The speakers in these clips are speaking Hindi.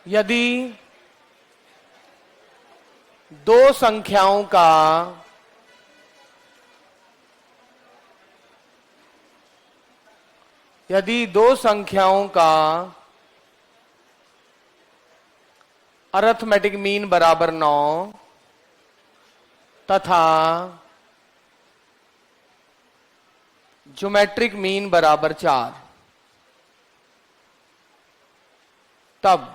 यदि दो संख्याओं का अरिथमेटिक मीन बराबर 9 तथा ज्योमेट्रिक मीन बराबर 4, तब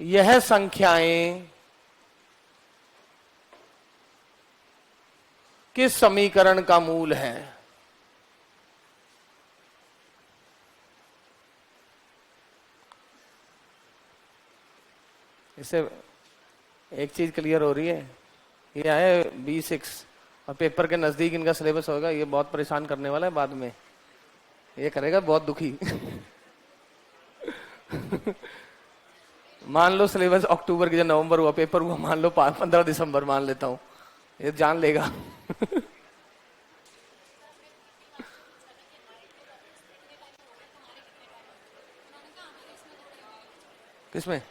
यह संख्याएं किस समीकरण का मूल है? इससे एक चीज क्लियर हो रही है, ये आए B6 और पेपर के नजदीक इनका सिलेबस होगा, ये बहुत परेशान करने वाला है बाद में, ये करेगा बहुत दुखी। मान लो सिलेबस अक्टूबर की, जब नवंबर हुआ पेपर हुआ, मान लो 15 दिसंबर मान लेता हूं, ये जान लेगा। किसमें?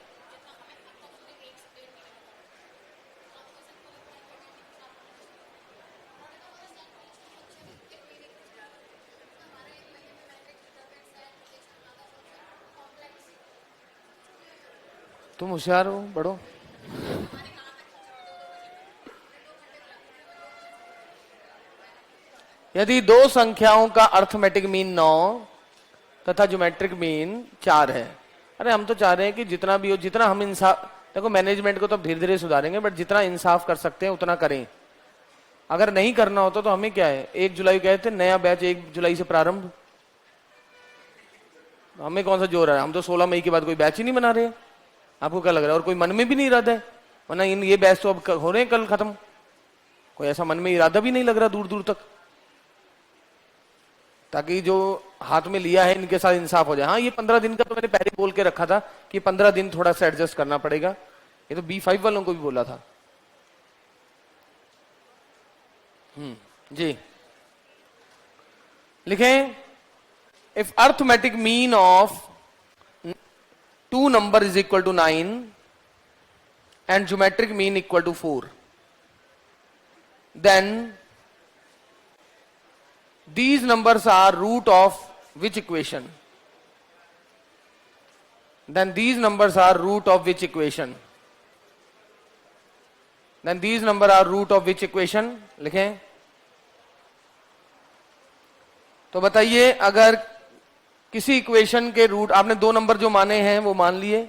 तुम होशियार हो, बढ़ो। यदि दो संख्याओं का अरिथमेटिक मीन 9 तथा ज्योमेट्रिक मीन 4 है। अरे हम तो चाह रहे हैं कि जितना भी हो, जितना हम इंसाफ, देखो मैनेजमेंट को तो धीरे धीरे सुधारेंगे, बट जितना इंसाफ कर सकते हैं उतना करें। अगर नहीं करना होता तो हमें क्या है, 1 जुलाई कहे थे नया बैच 1 जुलाई से प्रारंभ, हमें कौन सा जोर है, हम तो 16 मई के बाद कोई बैच ही नहीं बना रहे। आपको क्या लग रहा है? और कोई मन में भी नहीं इरादा है, वरना ये बैच तो अब हो रहे हैं कल खत्म, कोई ऐसा मन में इरादा भी नहीं लग रहा दूर दूर तक, ताकि जो हाथ में लिया है इनके साथ इंसाफ हो जाए। हाँ, ये 15 दिन का तो मैंने पहले बोल के रखा था कि 15 दिन थोड़ा सा एडजस्ट करना पड़ेगा, ये तो B5 वालों को भी बोला था। जी लिखें, if arithmetic mean of 2 number is equal to 9 and geometric mean equal to 4, then these numbers are root of which equation? Then these numbers are root of which equation? Then these numbers are root of which equation? लिखें। तो बताइए, अगर किसी इक्वेशन के रूट, आपने 2 नंबर जो माने हैं वो मान लिए,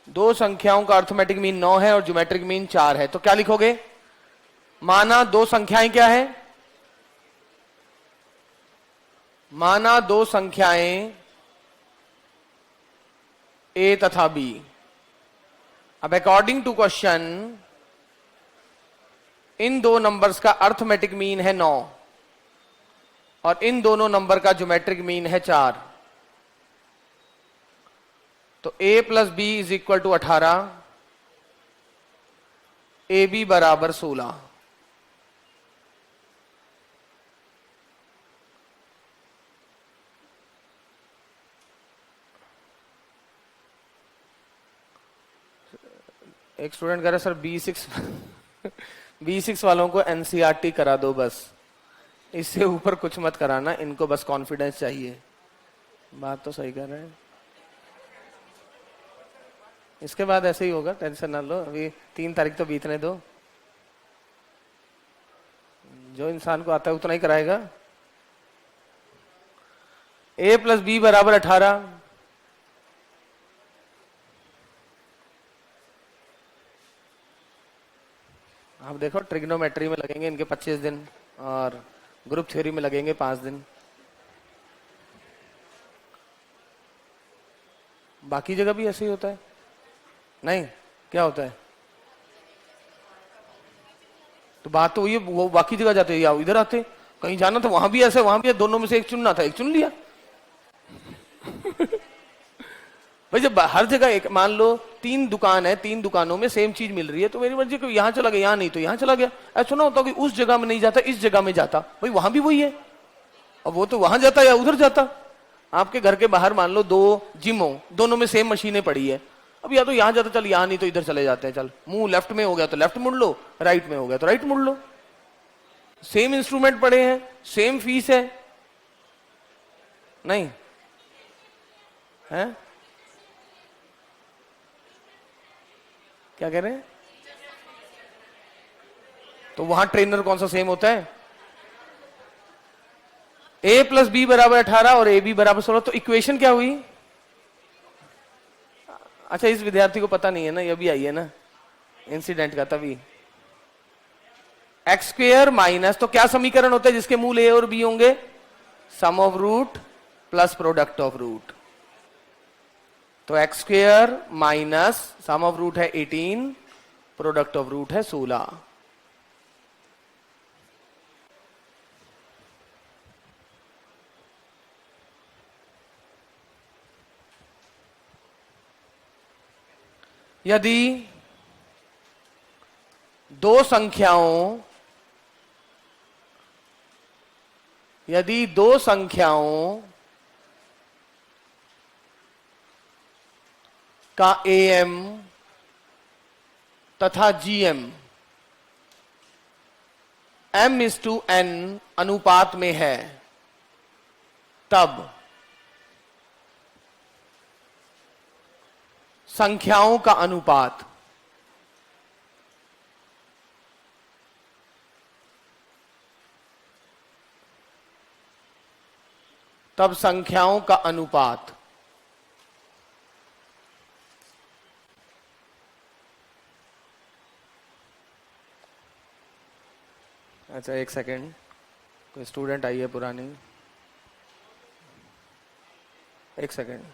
दो संख्याओं का अरिथमेटिक मीन 9 है और ज्योमेट्रिक मीन 4 है, तो क्या लिखोगे? माना दो संख्याएं क्या है? माना दो संख्याएं A तथा B। अब अकॉर्डिंग टू क्वेश्चन इन दो नंबर्स का अरिथमेटिक मीन है 9 और इन दोनों नंबर का ज्योमेट्रिक मीन है 4, तो A plus B is equal to 18, AB बराबर 16। एक स्टूडेंट कह रहा है सर B6 वालों को NCERT करा दो बस, इससे ऊपर कुछ मत कराना, इनको बस कॉन्फिडेंस चाहिए। बात तो सही कर रहे हैं, इसके बाद ऐसे ही होगा, टेंशन ना लो, अभी 3 तारीख तो बीतने दो, जो इंसान को आता है उतना ही कराएगा। A प्लस B बराबर 18, आप देखो ट्रिग्नोमेट्री में लगेंगे इनके 25 दिन और ग्रुप थ्योरी में लगेंगे 5 दिन, बाकी जगह भी ऐसे ही होता है नहीं? क्या होता है? तो बात तो ये, वो बाकी जगह जाते या इधर आते, कहीं जाना तो वहां भी ऐसे, वहां भी दोनों में से एक चुनना था, एक चुन लिया। भाई जब हर जगह एक, मान लो 3 दुकान है, 3 दुकानों में सेम चीज मिल रही है, तो मेरी मर्जी को यहाँ चला गया, यहाँ नहीं तो यहाँ चला गया। ऐसा ना होता कि उस जगह में नहीं जाता, इस जगह में जाता, भाई वहां भी वही है, अब वो तो वहां जाता या उधर जाता। आपके घर के बाहर मान लो 2 जिम हो, दोनों में सेम मशीनें पड़ी है, अब या तो यहाँ जाता, चल यहाँ नहीं तो इधर चले जाते हैं, चल मुंह लेफ्ट में हो गया तो लेफ्ट मुड़ लो, राइट में हो गया तो राइट मुड़ लो। सेम इंस्ट्रूमेंट पड़े हैं, सेम फीस है, नहीं है? क्या कह रहे हैं? तो वहां ट्रेनर कौन सा सेम होता है? a प्लस बी बराबर 18 और ए बी बराबर 16, तो इक्वेशन क्या हुई? अच्छा, इस विद्यार्थी को पता नहीं है ना, ये भी आई है ना इंसिडेंट का, तभी एक्स स्क्वेयर माइनस, तो क्या समीकरण होता है जिसके मूल ए और बी होंगे? Sum of root plus product of root. तो x square minus sum of root है 18, प्रोडक्ट ऑफ रूट है 16। यदि दो संख्याओं का AM तथा GM m:n अनुपात में है, तब संख्याओं का अनुपात अच्छा एक सेकेंड, कोई स्टूडेंट आई है पुरानी, एक second.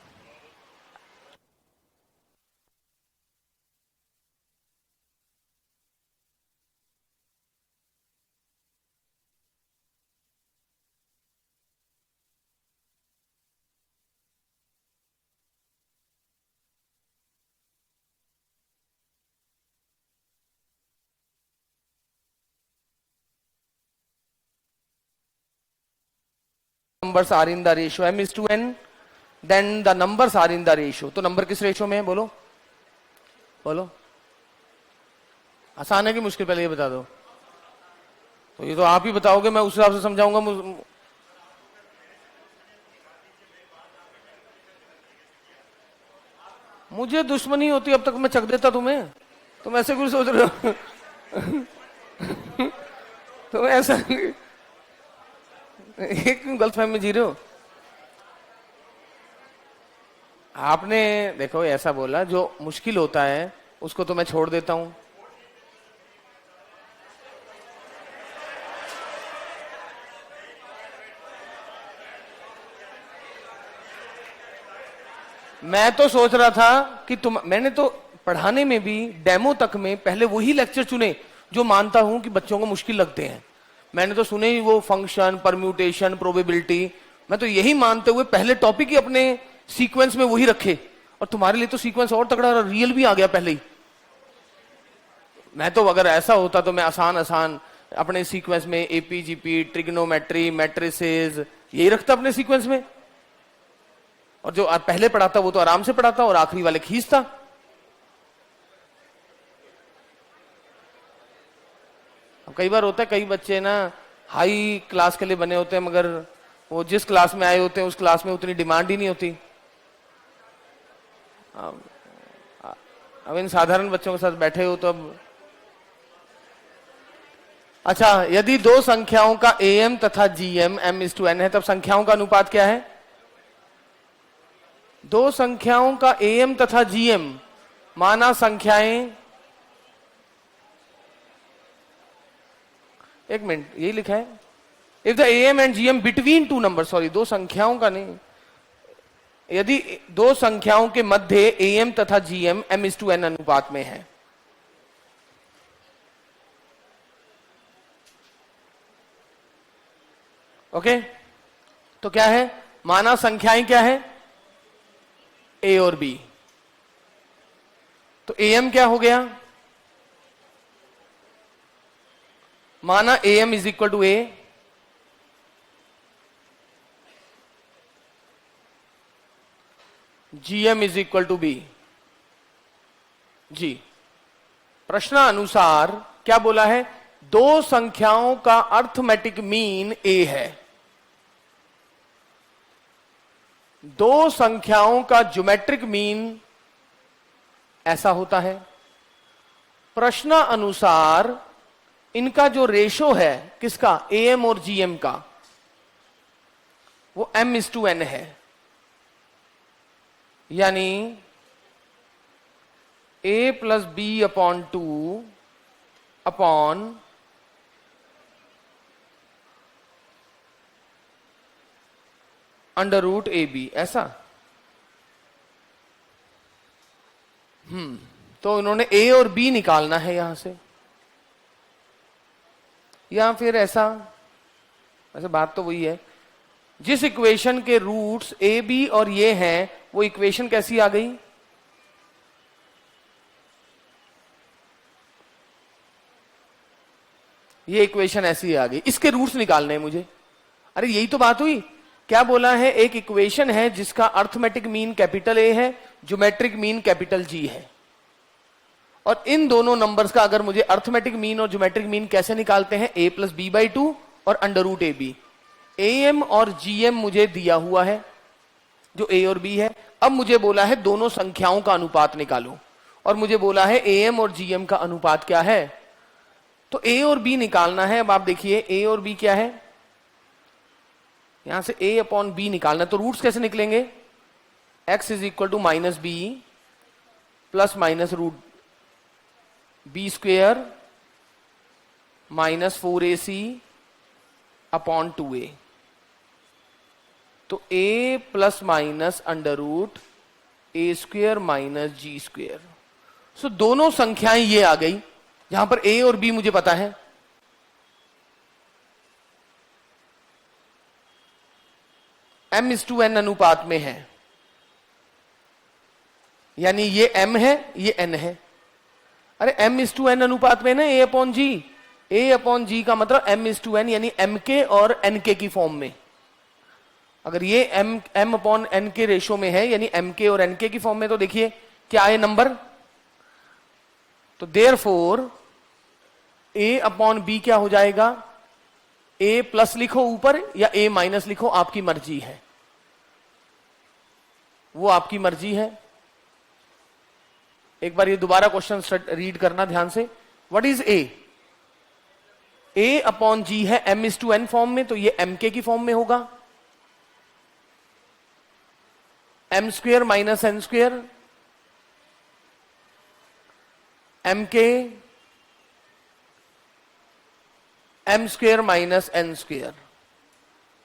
Numbers are in the ratio m:n, then the numbers are in the ratio। तो नंबर किस रेशियो में है? बोलो बोलो, आसान है कि मुश्किल? पहले ये बता दो। तो ये तो आप ही बताओगे, मैं उस हिसाब से समझाऊंगा। मुझे दुश्मनी होती, अब तक मैं चक देता तुम्हें, तुम ऐसे कुछ सोच रहे हो? तुम ऐसा एक गलतफहमी में जी रहे हो। आपने देखो ऐसा बोला, जो मुश्किल होता है उसको तो मैं छोड़ देता हूं। मैं तो सोच रहा था कि मैंने तो पढ़ाने में भी डेमो तक में पहले वही लेक्चर चुने जो मानता हूं कि बच्चों को मुश्किल लगते हैं। मैंने तो सुने ही वो फंक्शन, परम्यूटेशन, प्रोबेबिलिटी, मैं तो यही मानते हुए पहले टॉपिक ही अपने सीक्वेंस में वही रखे। और तुम्हारे लिए तो सीक्वेंस और तगड़ा, रियल भी आ गया पहले ही। मैं तो अगर ऐसा होता तो मैं आसान अपने सीक्वेंस में एपीजीपी, ट्रिग्नोमेट्री, मैट्रिसेस यही रखता अपने सीक्वेंस में, और जो पहले पढ़ाता वो तो आराम से पढ़ाता और आखिरी वाले खींचता। अब कई बार होता है, कई बच्चे ना हाई क्लास के लिए बने होते हैं, मगर वो जिस क्लास में आए होते हैं उस क्लास में उतनी डिमांड ही नहीं होती। अब इन साधारण बच्चों के साथ बैठे हो तो अब अच्छा, यदि दो संख्याओं का AM तथा GM m:n है, तब संख्याओं का अनुपात क्या है? दो संख्याओं का AM तथा GM माना संख्याएं, एक मिनट यही लिखा है, if the AM and GM between two number, sorry दो संख्याओं का नहीं, यदि दो संख्याओं के मध्य AM तथा GM m:n अनुपात में है। ओके, तो क्या है? माना संख्याएं क्या है? A और B। तो am क्या हो गया, माना am is equal to a, gm is equal to b. जी, प्रश्नानुसार क्या बोला है, दो संख्याओं का अर्थमेटिक मीन a है, दो संख्याओं का ज्योमेट्रिक मीन ऐसा होता है। प्रश्नानुसार इनका जो रेशो है किसका, am और gm का, वो m/n है, यानी a plus B upon 2 upon under root A B, ऐसा। तो इन्होंने a और b निकालना है यहां से, या फिर ऐसा, वैसे बात तो वही है, जिस इक्वेशन के रूट्स ए बी और ये हैं वो इक्वेशन कैसी आ गई, ये इक्वेशन ऐसी आ गई, इसके रूट्स निकालने हैं मुझे। अरे यही तो बात हुई, क्या बोला है, एक इक्वेशन है जिसका अर्थमेटिक मीन कैपिटल ए है, ज्योमेट्रिक मीन कैपिटल जी है, और इन दोनों नंबर्स का अगर मुझे अर्थमेटिक मीन और ज्योमेट्रिक मीन कैसे निकालते हैं, a प्लस बी बाई 2 और under root A B. am और gm मुझे दिया हुआ है जो a और b है। अब मुझे बोला है दोनों संख्याओं का अनुपात निकालो, और मुझे बोला है am और gm का अनुपात क्या है, तो a और b निकालना है। अब आप देखिए a और b क्या है, यहां से a अपॉन b निकालना है, तो रूट्स कैसे निकलेंगे, x is equal to minus b plus minus root b square minus 4ac upon 2a, तो a plus minus under root a square minus g square. So दोनों संख्याएं ये आ गई, जहां पर a और b मुझे पता है। m/n अनुपात में है, यानी ये m है ये n है। अरे m/n अनुपात में ना a अपॉन जी का मतलब m/n यानी mk और nk की फॉर्म में। अगर ये m अपॉन n के रेशो में है यानी mk और nk की फॉर्म में, तो देखिए क्या है नंबर, तो देयरफॉर a अपॉन b क्या हो जाएगा, a प्लस लिखो ऊपर या a माइनस लिखो, आपकी मर्जी है, वो आपकी मर्जी है। एक बार ये दोबारा क्वेश्चन रीड करना ध्यान से। व्हाट इज a अपॉन जी है m/n फॉर्म में, तो ये mk की फॉर्म में होगा, m square minus n square mk m square minus n square.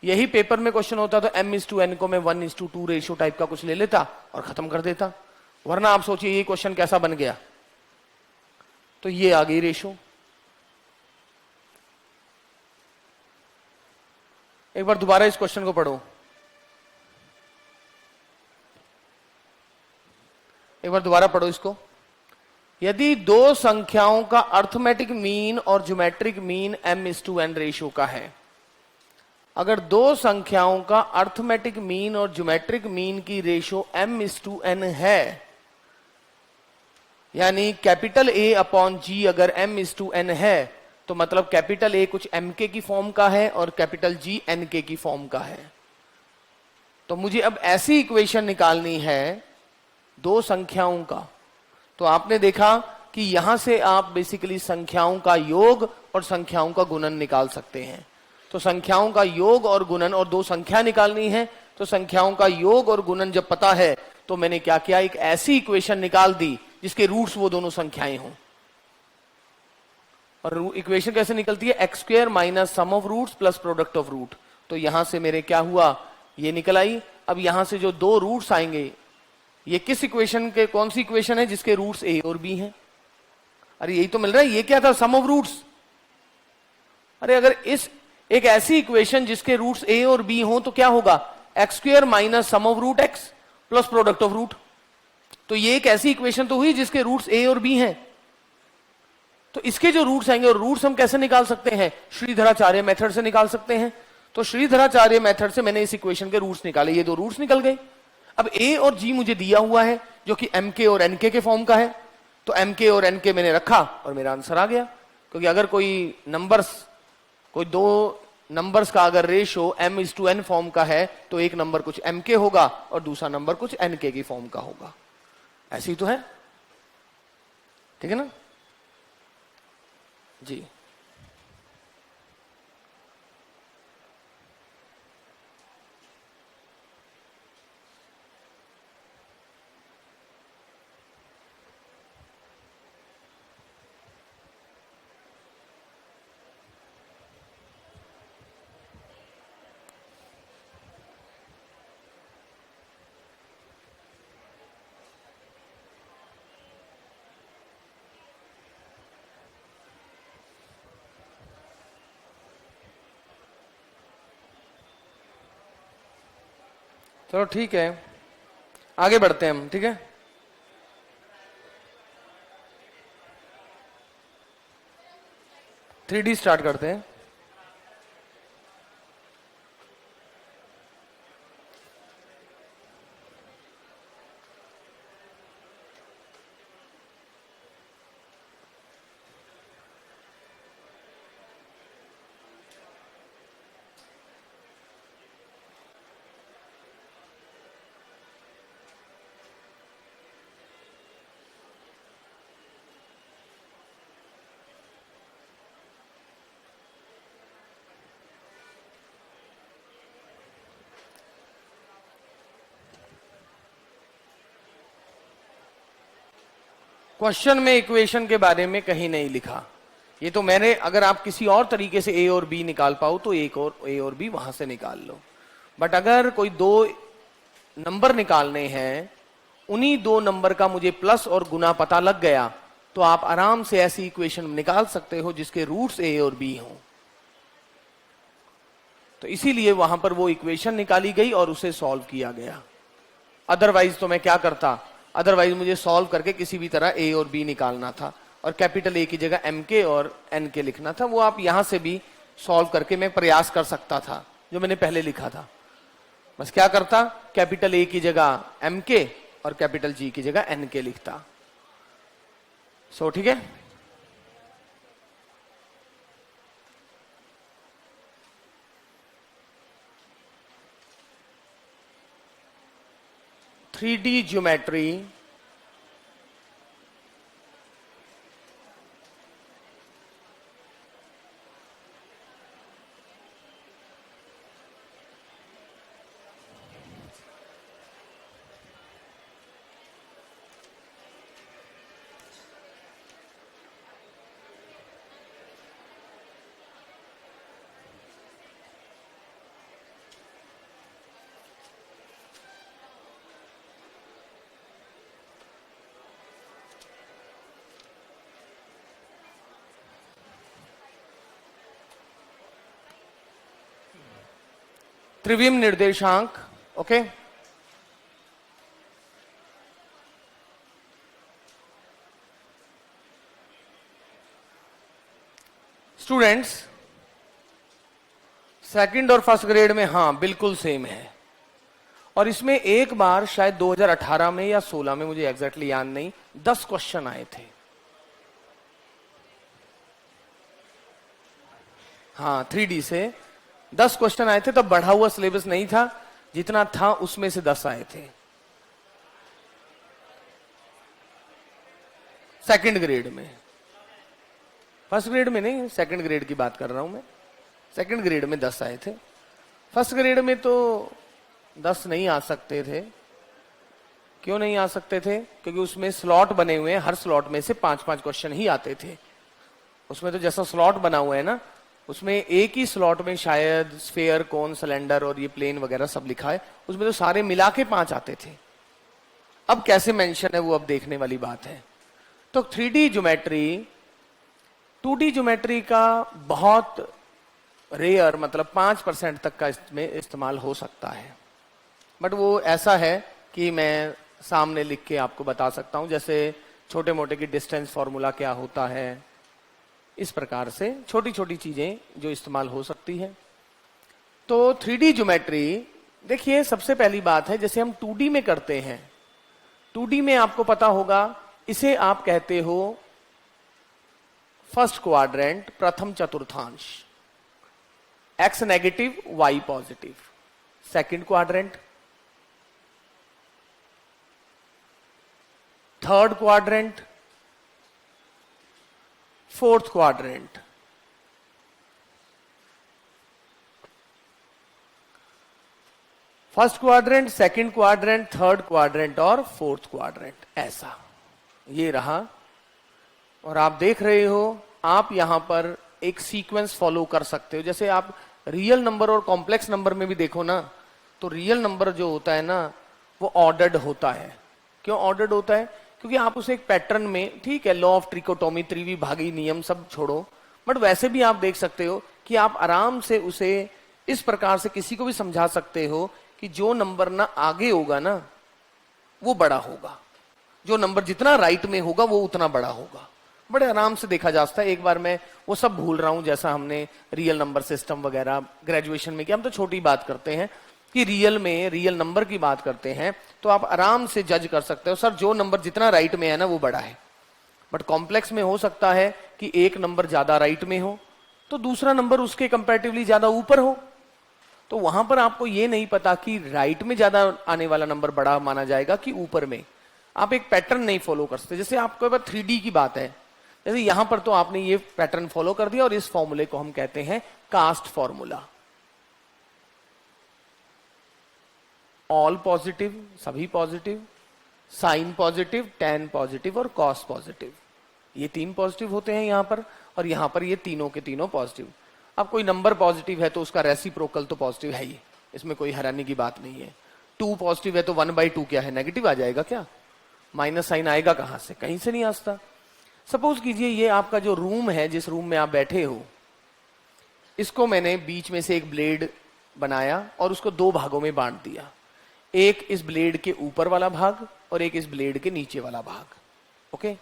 यही पेपर में क्वेश्चन होता तो m/n को मैं 1:2 रेशियो टाइप का कुछ ले लेता और खत्म कर देता, वरना आप सोचिए ये क्वेश्चन कैसा बन गया, तो ये आ गई रेशो। एक बार दोबारा इस क्वेश्चन को पढ़ो, एक बार दोबारा पढ़ो इसको। यदि दो संख्याओं का अर्थमेटिक मीन और ज्योमेट्रिक मीन m/n रेशियो का है, अगर दो संख्याओं का अर्थमेटिक मीन और ज्योमेट्रिक मीन की रेशियो m/n है, यानी कैपिटल A अपॉन G अगर m/n है, तो मतलब कैपिटल A कुछ mk की फॉर्म का है और कैपिटल G nk की फॉर्म का है। तो मुझे अब ऐसी इक्वेशन निकालनी है दो संख्याओं का। तो आपने देखा कि यहां से आप बेसिकली संख्याओं का योग और संख्याओं का गुणन निकाल सकते हैं। तो संख्याओं का योग और गुणन, और दो संख्या निकालनी है, तो संख्याओं का योग और गुणन जब पता है तो मैंने क्या किया, एक ऐसी इक्वेशन निकाल दी जिसके रूट्स वो दोनों संख्याएं हों। और इक्वेशन कैसे निकलती है, x square minus sum of roots plus product of root. तो यहां से मेरे क्या हुआ, ये निकल आई। अब यहां से जो दो रूट्स आएंगे, ये किस इक्वेशन के, कौन सी इक्वेशन है जिसके रूट्स ए और बी हैं? अरे यही तो मिल रहा है, ये क्या था, सम ऑफ रूट्स। अरे अगर इस एक ऐसी इक्वेशन जिसके रूट्स ए और बी हों तो क्या होगा, x square minus sum of root x plus product of root. तो ये एक ऐसी इक्वेशन तो हुई जिसके रूट्स ए और बी हैं। तो इसके जो रूट्स आएंगे, और रूट्स हम कैसे निकाल सकते हैं? श्रीधराचार्य मेथड से निकाल सकते हैं। तो श्रीधराचार्य मेथड से मैंने इस इक्वेशन के रूट्स निकाले, ये दो रूट्स निकल गए। अब ए और जी मुझे दिया हुआ है जो कि एम के और एन के फॉर्म का है, तो एम के और एन के मैंने रखा और मेरा आंसर आ गया। क्योंकि अगर कोई दो नंबर्स का अगर रेशो m/n फॉर्म का है तो एक नंबर कुछ एम के होगा और दूसरा नंबर कुछ एन के की फॉर्म का होगा। ऐसे ही तो है, ठीक है ना जी। चलो ठीक है, आगे बढ़ते हैं हम, ठीक है। थ्री डी स्टार्ट करते हैं। क्वेश्चन में इक्वेशन के बारे में कहीं नहीं लिखा। ये तो मैंने, अगर आप किसी और तरीके से ए और बी निकाल पाओ तो एक और ए और बी वहां से निकाल लो। बट अगर कोई दो नंबर निकालने हैं, उन्हीं दो नंबर का मुझे प्लस और गुना पता लग गया तो आप आराम से ऐसी इक्वेशन निकाल सकते हो जिसके रूट्स ए और बी हों। तो इसीलिए वहां पर वो इक्वेशन निकाली गई और उसे सॉल्व किया गया। अदरवाइज तो मैं क्या करता, अदरवाइज मुझे सॉल्व करके किसी भी तरह ए और बी निकालना था और कैपिटल ए की जगह एम के और एन के लिखना था। वो आप यहां से भी सॉल्व करके मैं प्रयास कर सकता था, जो मैंने पहले लिखा था। बस क्या करता, कैपिटल ए की जगह एम के और कैपिटल जी की जगह एन के लिखता। सो ठीक है। थ्री डी ज्योमेट्री त्रिविम निर्देशांक, ओके। स्टूडेंट्स, सेकंड और फर्स्ट ग्रेड में हाँ बिल्कुल सेम है। और इसमें एक बार शायद 2018 में या 16 में, मुझे एग्जैक्टली याद नहीं, 10 क्वेश्चन आए थे। हाँ 3D से 10 क्वेश्चन आए थे। तब बढ़ा हुआ सिलेबस नहीं था, जितना था उसमें से 10 आए थे सेकंड ग्रेड में। फर्स्ट ग्रेड में नहीं, सेकंड ग्रेड की बात कर रहा हूं मैं। सेकंड ग्रेड में 10 आए थे, फर्स्ट ग्रेड में तो 10 नहीं आ सकते थे। क्यों नहीं आ सकते थे? क्योंकि उसमें स्लॉट बने हुए हैं, हर स्लॉट में से 5-5 क्वेश्चन ही आते थे। उसमें तो जैसा स्लॉट बना हुआ है ना, उसमें एक ही स्लॉट में शायद स्फेयर, कोन, सिलेंडर और ये प्लेन वगैरह सब लिखा है, उसमें तो सारे मिला के 5 आते थे। अब कैसे मेंशन है वो अब देखने वाली बात है। तो 3D ज्योमेट्री 2D ज्योमेट्री का बहुत रेयर, मतलब 5% तक का इसमें इस्तेमाल हो सकता है। बट वो ऐसा है कि मैं सामने लिख के आपको बता सकता हूं, जैसे छोटे मोटे की डिस्टेंस फॉर्मूला क्या होता है, इस प्रकार से छोटी छोटी चीजें जो इस्तेमाल हो सकती है। तो 3D ज्योमेट्री देखिए, सबसे पहली बात है जैसे हम 2D में करते हैं, 2D में आपको पता होगा इसे आप कहते हो फर्स्ट क्वाड्रेंट, प्रथम चतुर्थांश, x negative y positive. Second quadrant, third quadrant, fourth quadrant. First quadrant, second quadrant, third quadrant और फोर्थ क्वाड्रेंट, ऐसा ये रहा। और आप देख रहे हो, आप यहां पर एक सीक्वेंस फॉलो कर सकते हो। जैसे आप रियल नंबर और कॉम्प्लेक्स नंबर में भी देखो ना, तो रियल नंबर जो होता है ना वो ऑर्डर्ड होता है। क्यों ऑर्डर्ड होता है? क्योंकि आप उसे एक पैटर्न में, ठीक है, लॉ ऑफ ट्रिकोटोमी, त्रिविभागी नियम सब छोड़ो, बट वैसे भी आप देख सकते हो कि आप आराम से उसे इस प्रकार से किसी को भी समझा सकते हो कि जो नंबर ना आगे होगा ना वो बड़ा होगा, जो नंबर जितना राइट में होगा वो उतना बड़ा होगा। बड़े आराम से देखा जा सकता है। एक बार मैं वो सब भूल रहा हूं, जैसा हमने रियल नंबर सिस्टम वगैरह ग्रेजुएशन में किया, हम तो छोटी बात करते हैं कि रियल में रियल नंबर की बात करते हैं, तो आप आराम से जज कर सकते हो सर जो नंबर जितना राइट में है ना वो बड़ा है। बट कॉम्प्लेक्स में हो सकता है कि एक नंबर ज्यादा राइट में हो तो दूसरा नंबर उसके कंपैरेटिवली ज्यादा ऊपर हो, तो वहां पर आपको ये नहीं पता कि राइट में ज्यादा आने वाला नंबर बड़ा माना जाएगा कि ऊपर में। आप एक पैटर्न नहीं फॉलो कर सकते। जैसे आपके पास 3D की बात है, जैसे यहां पर तो आपने ये पैटर्न फॉलो कर दिया और इस फॉर्मूले को हम कहते हैं कास्ट फॉर्मूला। ऑल पॉजिटिव, सभी positive, sine positive, tan positive और कॉस पॉजिटिव, ये तीन पॉजिटिव होते हैं यहां पर, और यहां पर ये तीनों के तीनों पॉजिटिव। अब कोई नंबर पॉजिटिव है तो उसका रेसिप्रोकल तो पॉजिटिव है ही, इसमें कोई हैरानी की बात नहीं है। 2 पॉजिटिव है तो 1/2 क्या है, नेगेटिव आ जाएगा क्या? माइनस साइन आएगा कहां से? कहीं से नहीं आता। सपोज कीजिए ये आपका जो रूम है, जिस रूम में आप बैठे हो, इसको मैंने बीच में से एक ब्लेड बनाया और उसको 2 भागों में बांट दिया, एक इस ब्लेड के ऊपर वाला भाग और एक इस ब्लेड के नीचे वाला भाग। ओके,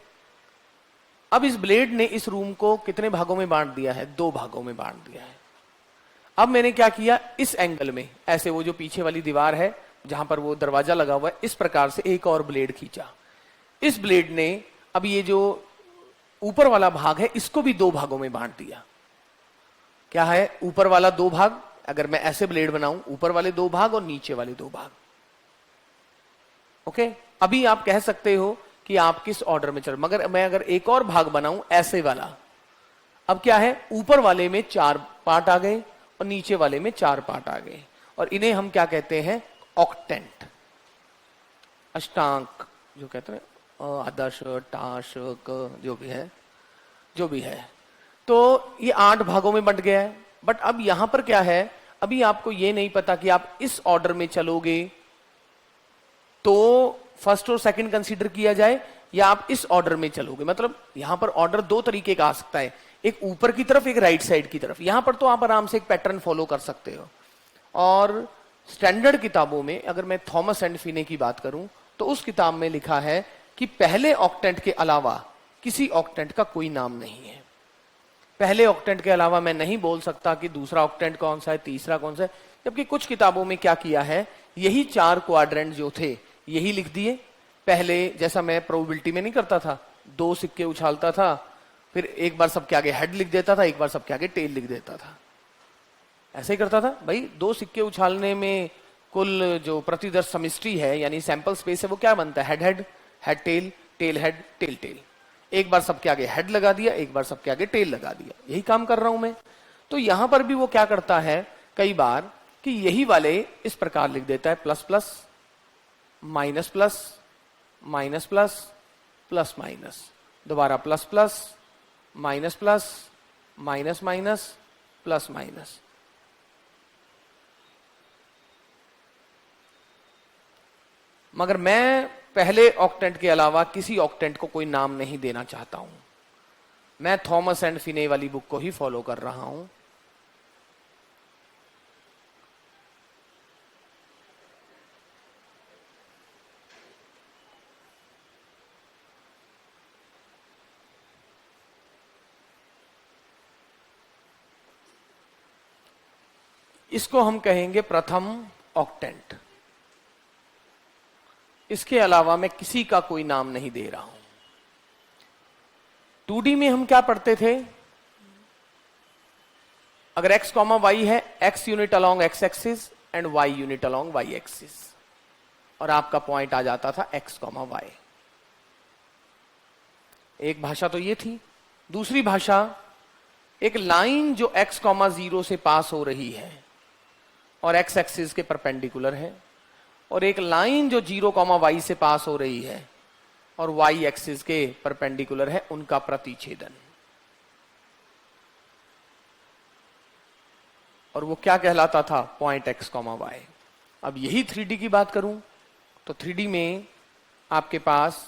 अब इस ब्लेड ने इस रूम को कितने भागों में बांट दिया है? 2 भागों में बांट दिया है। अब मैंने क्या किया, इस एंगल में ऐसे वो जो पीछे वाली दीवार है जहां पर वो दरवाजा लगा हुआ है, इस प्रकार से एक और ब्लेड खींचा। इस ब्लेड ने अब ये जो ऊपर वाला भाग है इसको भी 2 भागों में बांट दिया। क्या है? ऊपर वाला 2 भाग, अगर मैं ऐसे ब्लेड बनाऊं, ऊपर वाले 2 भाग और नीचे वाले 2 भाग। ओके, अभी आप कह सकते हो कि आप किस ऑर्डर में चल, मगर मैं अगर एक और भाग बनाऊं ऐसे वाला, अब क्या है, ऊपर वाले में 4 पार्ट आ गए और नीचे वाले में 4 पार्ट आ गए, और इन्हें हम क्या कहते हैं? ऑक्टेंट, अष्टांक जो कहते हैं, आदर्श, टाश, जो भी है। तो ये 8 भागों में बंट गया है। बट अब यहां पर क्या है, अभी आपको ये नहीं पता कि आप इस ऑर्डर में चलोगे तो फर्स्ट और सेकंड कंसीडर किया जाए या आप इस ऑर्डर में चलोगे। मतलब यहां पर ऑर्डर 2 तरीके का आ सकता है, एक ऊपर की तरफ, एक राइट साइड की तरफ। यहां पर तो आप आराम से एक पैटर्न फॉलो कर सकते हो। और स्टैंडर्ड किताबों में अगर मैं थॉमस एंड फिने की बात करूं तो उस किताब में लिखा है कि पहले ऑक्टेंट के अलावा किसी ऑक्टेंट का कोई नाम नहीं है। पहले ऑक्टेंट के अलावा मैं नहीं बोल सकता कि दूसरा ऑक्टेंट कौन सा है, तीसरा कौन सा है। जबकि कुछ किताबों में क्या किया है, यही 4 क्वाड्रेंट जो थे यही लिख दिए। पहले जैसा मैं प्रोबेबिलिटी में नहीं करता था, 2 सिक्के उछालता था, फिर एक बार सबके आगे हेड लिख देता था, एक बार सबके आगे टेल लिख देता था, ऐसे ही करता था। भाई 2 सिक्के उछालने में कुल जो प्रतिदर्श समिष्टि है यानी सैंपल स्पेस है वो क्या बनता है? Head head, head tail, tail head, tail tail. एक बार सबके आगे हेड लगा दिया, एक बार सबके आगे टेल लगा दिया, यही काम कर रहा हूं मैं। तो यहां पर भी वो क्या करता है कई बार कि यही वाले इस प्रकार लिख देता है, plus plus, minus plus, minus plus, plus minus, दोबारा plus plus, minus plus, minus minus, plus minus. मगर मैं पहले ऑक्टेंट के अलावा किसी ऑक्टेंट को कोई नाम नहीं देना चाहता हूं। मैं थॉमस एंड फिने वाली बुक को ही फॉलो कर रहा हूं। इसको हम कहेंगे प्रथम ऑक्टेंट। इसके अलावा मैं किसी का कोई नाम नहीं दे रहा हूं। 2D में हम क्या पढ़ते थे, अगर x कॉमा वाई है, x unit along x axis and y unit along y axis, और आपका पॉइंट आ जाता था x कॉमा वाई। एक भाषा तो ये थी। दूसरी भाषा, एक लाइन जो x कॉमा 0 से पास हो रही है और x एक्सिस के परपेंडिकुलर है, और एक लाइन जो 0 कॉमा वाई से पास हो रही है और y एक्सिस के परपेंडिकुलर है, उनका प्रतिच्छेदन। और वो क्या कहलाता था, पॉइंट x कॉमा वाई। अब यही 3D की बात करूं तो 3D में आपके पास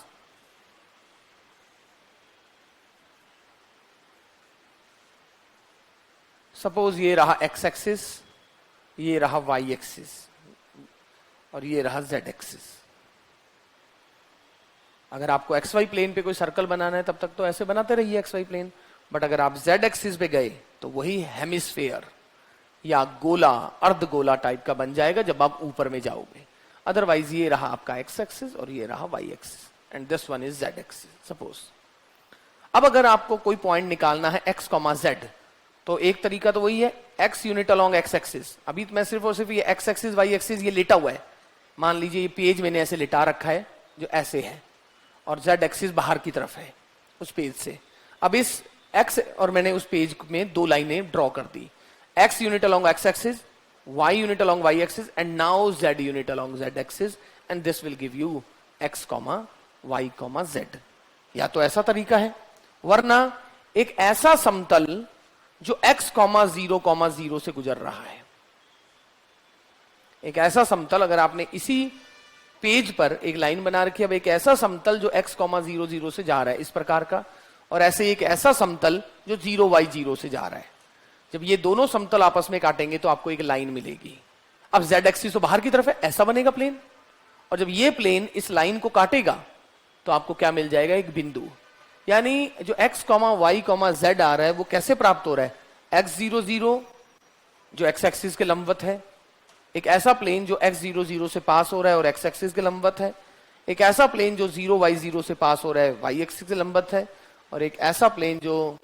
सपोज ये रहा x एक्सिस, ये रहा y एक्सिस, और ये रहा z एक्सिस। अगर आपको xy प्लेन पे कोई सर्कल बनाना है तब तक तो ऐसे बनाते रहिए xy प्लेन, बट अगर आप z एक्सिस पे गए तो वही हेमिस्फेयर या गोला, अर्धगोला टाइप का बन जाएगा जब आप ऊपर में जाओगे। अदरवाइज ये रहा आपका x एक्सिस और ये रहा y axis, and this one is z axis suppose. अब अगर आपको कोई पॉइंट निकालना है x कॉमा z, तो एक तरीका तो वही है, x unit along x axis. अभी मैं सिर्फ और सिर्फ ये x एक्सिस y एक्सिस ये लेटा हुआ है, मान लीजिए ये पेज मैंने ऐसे लिटा रखा है जो ऐसे है, और z एक्सिस बाहर की तरफ है उस पेज से। अब इस x और मैंने उस पेज में दो लाइनें ड्रॉ कर दी, x unit along x axis, y unit along y axis, and now z unit along z axis, and this will give you x comma y comma z। या तो ऐसा तरीका है, वरना एक ऐसा समतल जो x कॉमा 0 से गुजर रहा है। एक ऐसा समतल, अगर आपने इसी पेज पर एक लाइन बना रखी है, अब एक ऐसा समतल जो x कॉमा 0 से जा रहा है इस प्रकार का, और ऐसे एक ऐसा समतल जो 0 से जा रहा है। जब ये दोनों समतल आपस में काटेंगे तो आपको एक लाइन मिलेगी। अब z एक्सिस तो बाहर की तरफ है, ऐसा बनेगा प्लेन, और जब ये प्लेन इस लाइन को काटेगा तो आपको क्या मिल जाएगा, एक बिंदु। यानी जो x comma y comma z आ रहा है वो कैसे प्राप्त हो रहा है, x0 0 जो x एक्सिस के लंबवत है, एक ऐसा प्लेन जो x0 से पास हो रहा है और x एक्सिस के लंबवत है, एक ऐसा प्लेन जो 0 से पास हो रहा है y एक्सिस के लंबवत है, और एक ऐसा प्लेन जो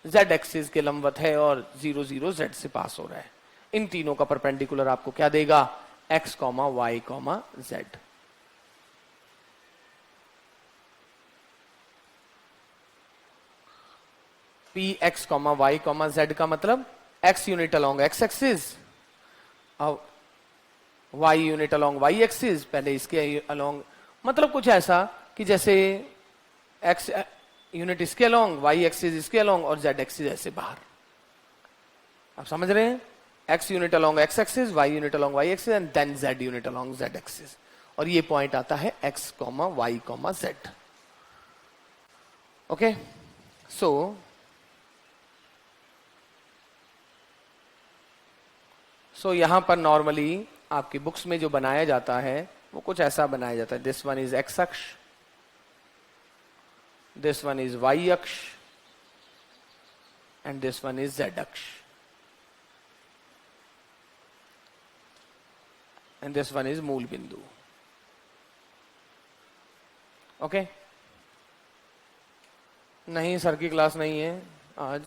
z एक्सिस के लंबवत है और 0 z से पास हो रहा है। इन तीनों का परपेंडिकुलर आपको क्या देगा, x comma y comma z। P x comma y comma z का मतलब x unit along x axis, y unit along y axis, पहले इसके अलोंग, मतलब कुछ ऐसा कि जैसे x यूनिट इसके अलोंग, y एक्सिस इसके अलोंग और z एक्सिस ऐसे बाहर। आप समझ रहे हैं, x unit along x axis, y unit along y axis, and then z unit along z axis, और ये पॉइंट आता है x comma y comma z। Okay, so यहां पर नॉर्मली आपकी बुक्स में जो बनाया जाता है वो कुछ ऐसा बनाया जाता है, दिस वन इज x अक्ष, दिस वन इज y अक्ष, and this one is z अक्ष, एंड दिस वन इज मूल बिंदु। ओके, नहीं सर की क्लास नहीं है आज,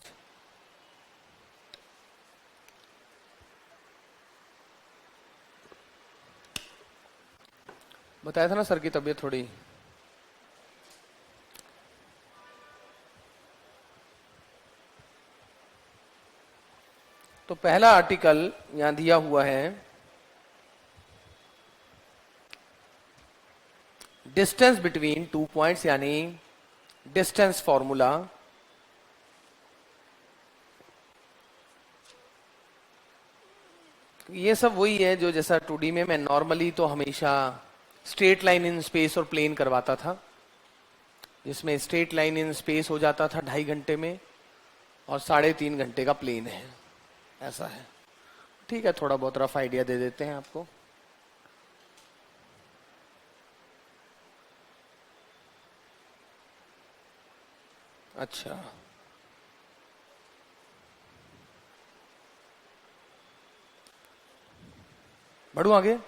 बताया था ना सर की तबीयत थोड़ी। तो पहला आर्टिकल यहां दिया हुआ है, डिस्टेंस बिटवीन 2 पॉइंट्स, यानी डिस्टेंस फॉर्मूला। ये सब वही है जो जैसा 2D में मैं नॉर्मली तो हमेशा स्ट्रेट लाइन इन स्पेस और प्लेन करवाता था, जिसमें स्ट्रेट लाइन इन स्पेस हो जाता था 2.5 घंटे में और 3.5 घंटे का प्लेन है, ऐसा है। ठीक है, थोड़ा बहुत रफ आइडिया दे देते हैं आपको। अच्छा, बढ़ू आगे।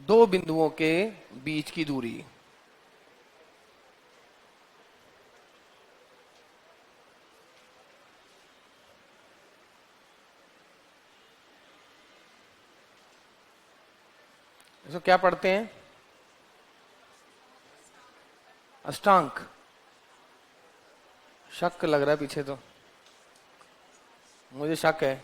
दो बिंदुओं के बीच की दूरी, इसको क्या पढ़ते हैं? अष्टांक। शक लग रहा है पीछे, तो मुझे शक है।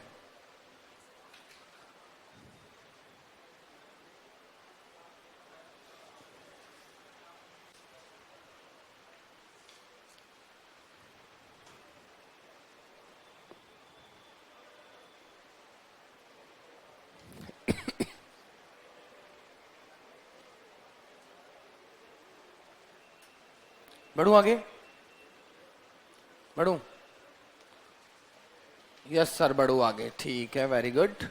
बढ़ू आगे, बढ़ू। यस सर, बढ़ू आगे, ठीक है, वेरी गुड।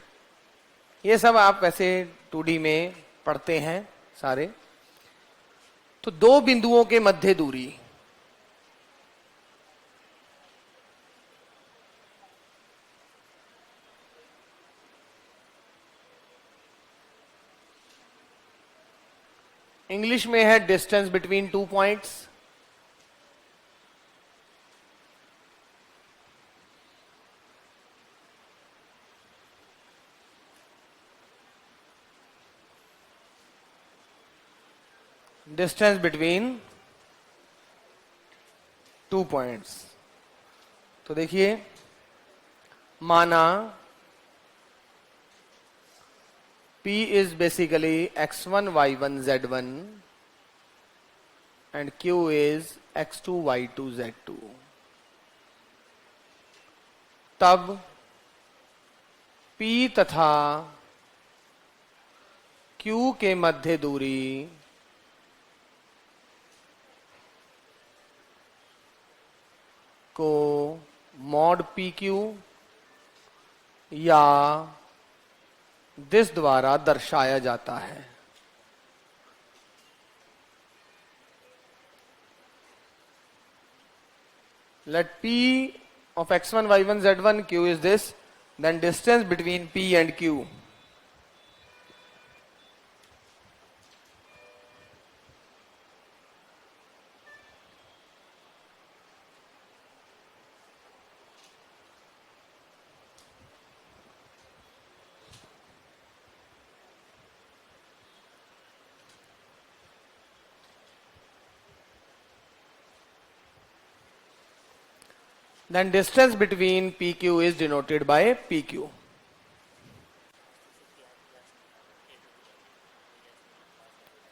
ये सब आप वैसे 2D में पढ़ते हैं सारे। तो दो बिंदुओं के मध्य दूरी, इंग्लिश में है distance between 2 points. Distance between 2 points. तो देखिए, माना P is basically x1 y1 z1 and Q is x2 y2 z2। तब P तथा Q के मध्य दूरी को मॉड पी क्यू या दिस द्वारा दर्शाया जाता है। Let P of x1 y1 z1 Q is this, then distance between P and Q then distance between PQ is denoted by PQ।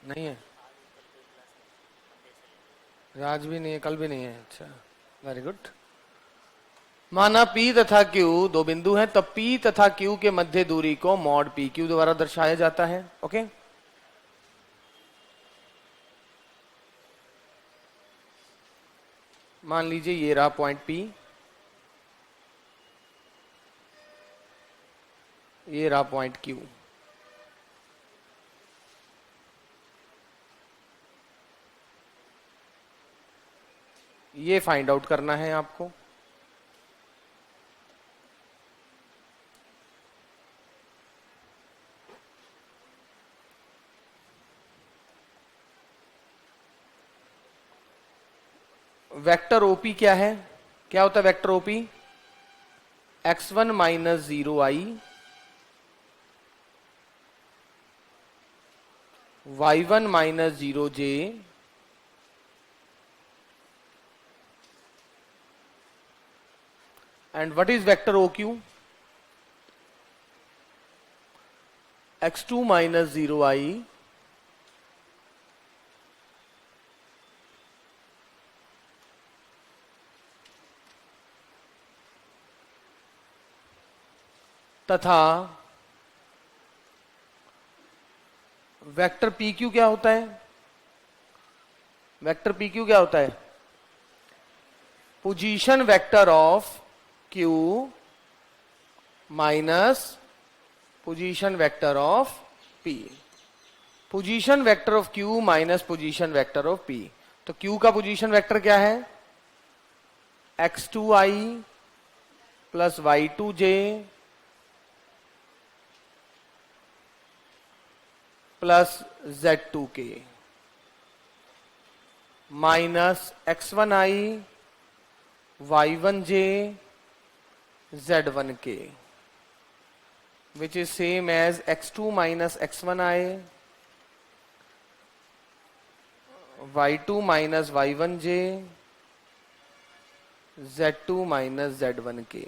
नहीं है, आज भी नहीं है, कल भी नहीं है। अच्छा, वेरी गुड। माना P तथा Q दो बिंदु हैं, तब P तथा Q के मध्य दूरी को मॉड PQ द्वारा दर्शाया जाता है। ओके, मान लीजिए ये रहा पॉइंट P, ये रहा पॉइंट Q। ये फाइंड आउट करना है आपको। वेक्टर ओपी क्या है? क्या होता है vector OP? x1 minus 0i y1 minus 0j and what is vector OQ? x2 minus 0i तथा वेक्टर PQ क्या होता है? वेक्टर PQ क्या होता है? Position vector of Q minus position vector of P। Position vector of Q minus position vector of P। तो Q का पोजीशन वेक्टर क्या है? x2i plus y2j plus z2k minus x1i y1j z1k, which is same as x2 minus x1i y2 minus y1j z2 minus z1k।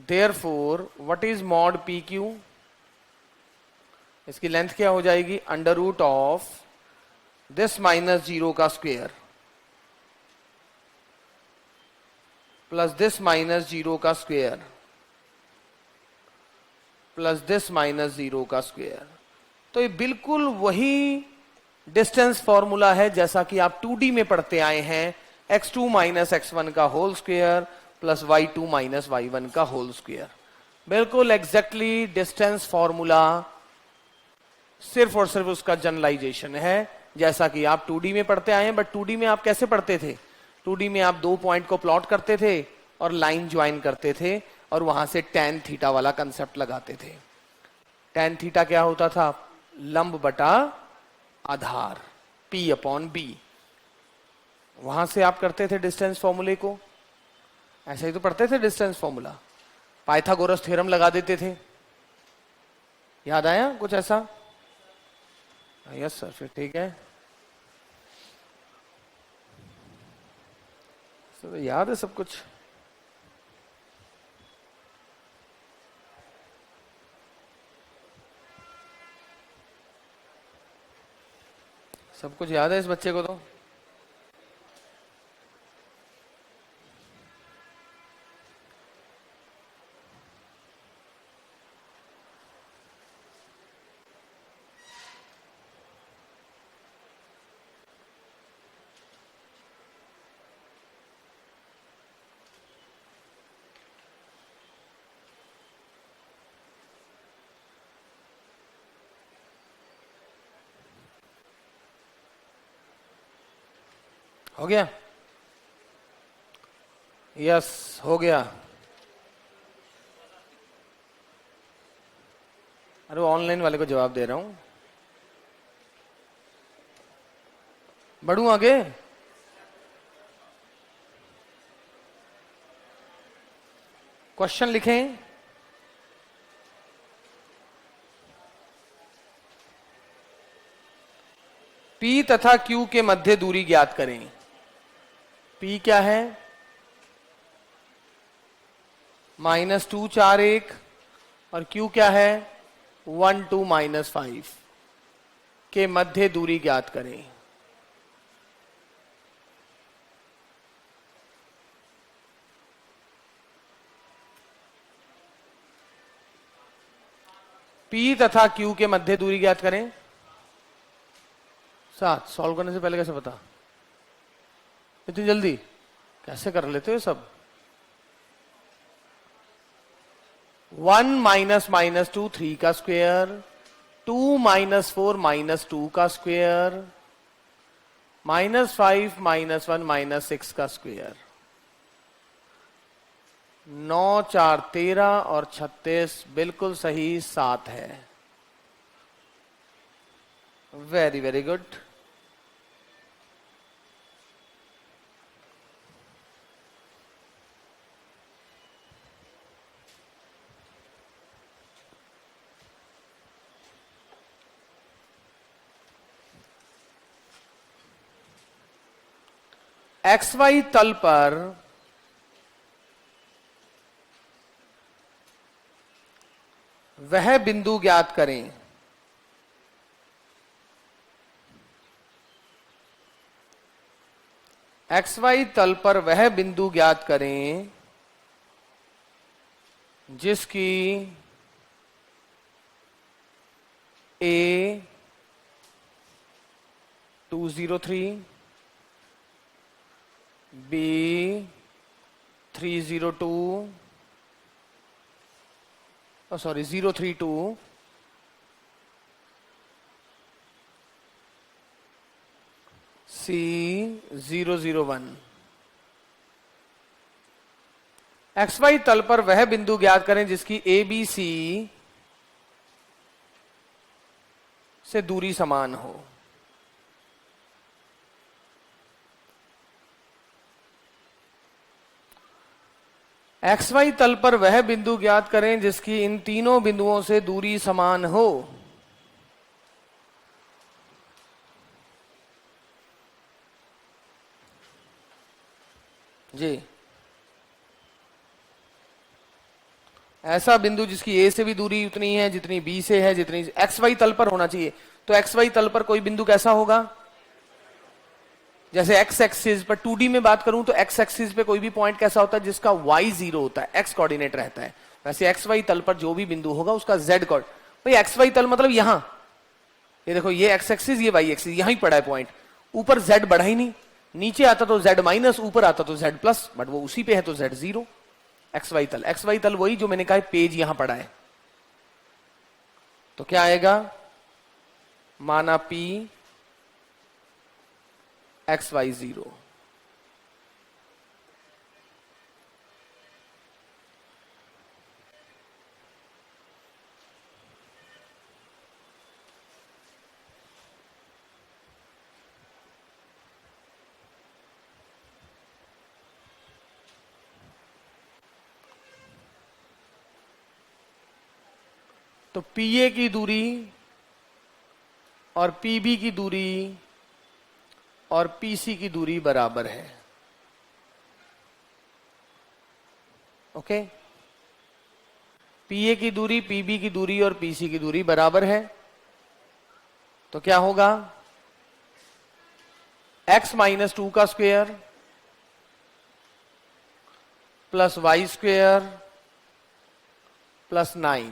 Therefore, what is mod PQ? इसकी लेंथ क्या हो जाएगी? Under root of this minus zero का square plus this minus zero का square plus this minus zero का स्क्वेयर। तो ये बिल्कुल वही डिस्टेंस फॉर्मूला है जैसा कि आप 2D में पढ़ते आए हैं, x2 माइनस x1 का whole square plus y2 minus y1 का होल स्क्वेयर। बिल्कुल एग्जैक्टली डिस्टेंस फॉर्मूला, सिर्फ और सिर्फ उसका जनरलाइजेशन है जैसा कि आप 2D में पढ़ते आए हैं। बट 2D में आप कैसे पढ़ते थे? 2D में आप दो पॉइंट को प्लॉट करते थे और लाइन ज्वाइन करते थे और वहां से tan थीटा वाला कंसेप्ट लगाते थे। tan थीटा क्या होता था? लंब बटा आधार P अपॉन B। वहां से आप करते थे डिस्टेंस फॉर्मूले को, ऐसे ही तो पढ़ते थे डिस्टेंस फॉर्मूला। पाइथागोरस थ्योरम लगा देते थे। याद आया कुछ ऐसा? यस सर, फिर ठीक है। तो याद है सब कुछ? सब कुछ याद है इस बच्चे को? तो हो गया? यस, हो गया। अरे ऑनलाइन वाले को जवाब दे रहा हूं। बढ़ूं आगे? क्वेश्चन लिखें। P तथा Q के मध्य दूरी ज्ञात करें। P क्या है? -2 4 1 और Q क्या है? 1 2 -5 के मध्य दूरी ज्ञात करें। P तथा Q के मध्य दूरी ज्ञात करें। साथ सॉल्व करने से पहले कैसे पता? इतनी जल्दी कैसे कर लेते हो सब? 1 -2 3 का स्क्वायर, 2 -4 -2 का स्क्वायर, -5 -1 -6 का स्क्वायर। 9 4 13 और 36 बिल्कुल सही 7 है। Very very good. XY तल पर वह बिंदु ज्ञात करें। XY तल पर वह बिंदु ज्ञात करें जिसकी A 203, B 302, sorry 032 C001। XY तल पर वह बिंदु ज्ञात करें जिसकी ABC से दूरी समान हो। XY तल पर वह बिंदु ज्ञात करें जिसकी इन तीनों बिंदुओं से दूरी समान हो। जी, ऐसा बिंदु जिसकी ए से भी दूरी उतनी है जितनी बी से है, जितनी XY तल पर होना चाहिए। तो XY तल पर कोई बिंदु कैसा होगा? जैसे एक्स एक्सिस पर 2D में बात करूं तो एक्स एक्सिस पे कोई भी पॉइंट कैसा होता है जिसका y 0 होता है, x कोऑर्डिनेट रहता है। वैसे XY तल पर जो भी बिंदु होगा उसका z कोऑर्ड, भाई XY तल मतलब यहां, ये देखो ये x एक्सिस ये y एक्सिस, यहां ही पड़ा है पॉइंट। ऊपर z बढ़ा ही नहीं, नीचे आता तो z माइनस, ऊपर आता तो z प्लस, बट वो उसी पे है तो z 0। XY तल वही जो मैंने कहा पेज यहां पड़ा है। तो क्या आएगा? माना P XY 0। तो PA की दूरी और PB की दूरी और PC की दूरी बराबर है। ओके, PA की दूरी, PB की दूरी और PC की दूरी बराबर है। तो क्या होगा? x माइनस 2 का square plus y square plus 9,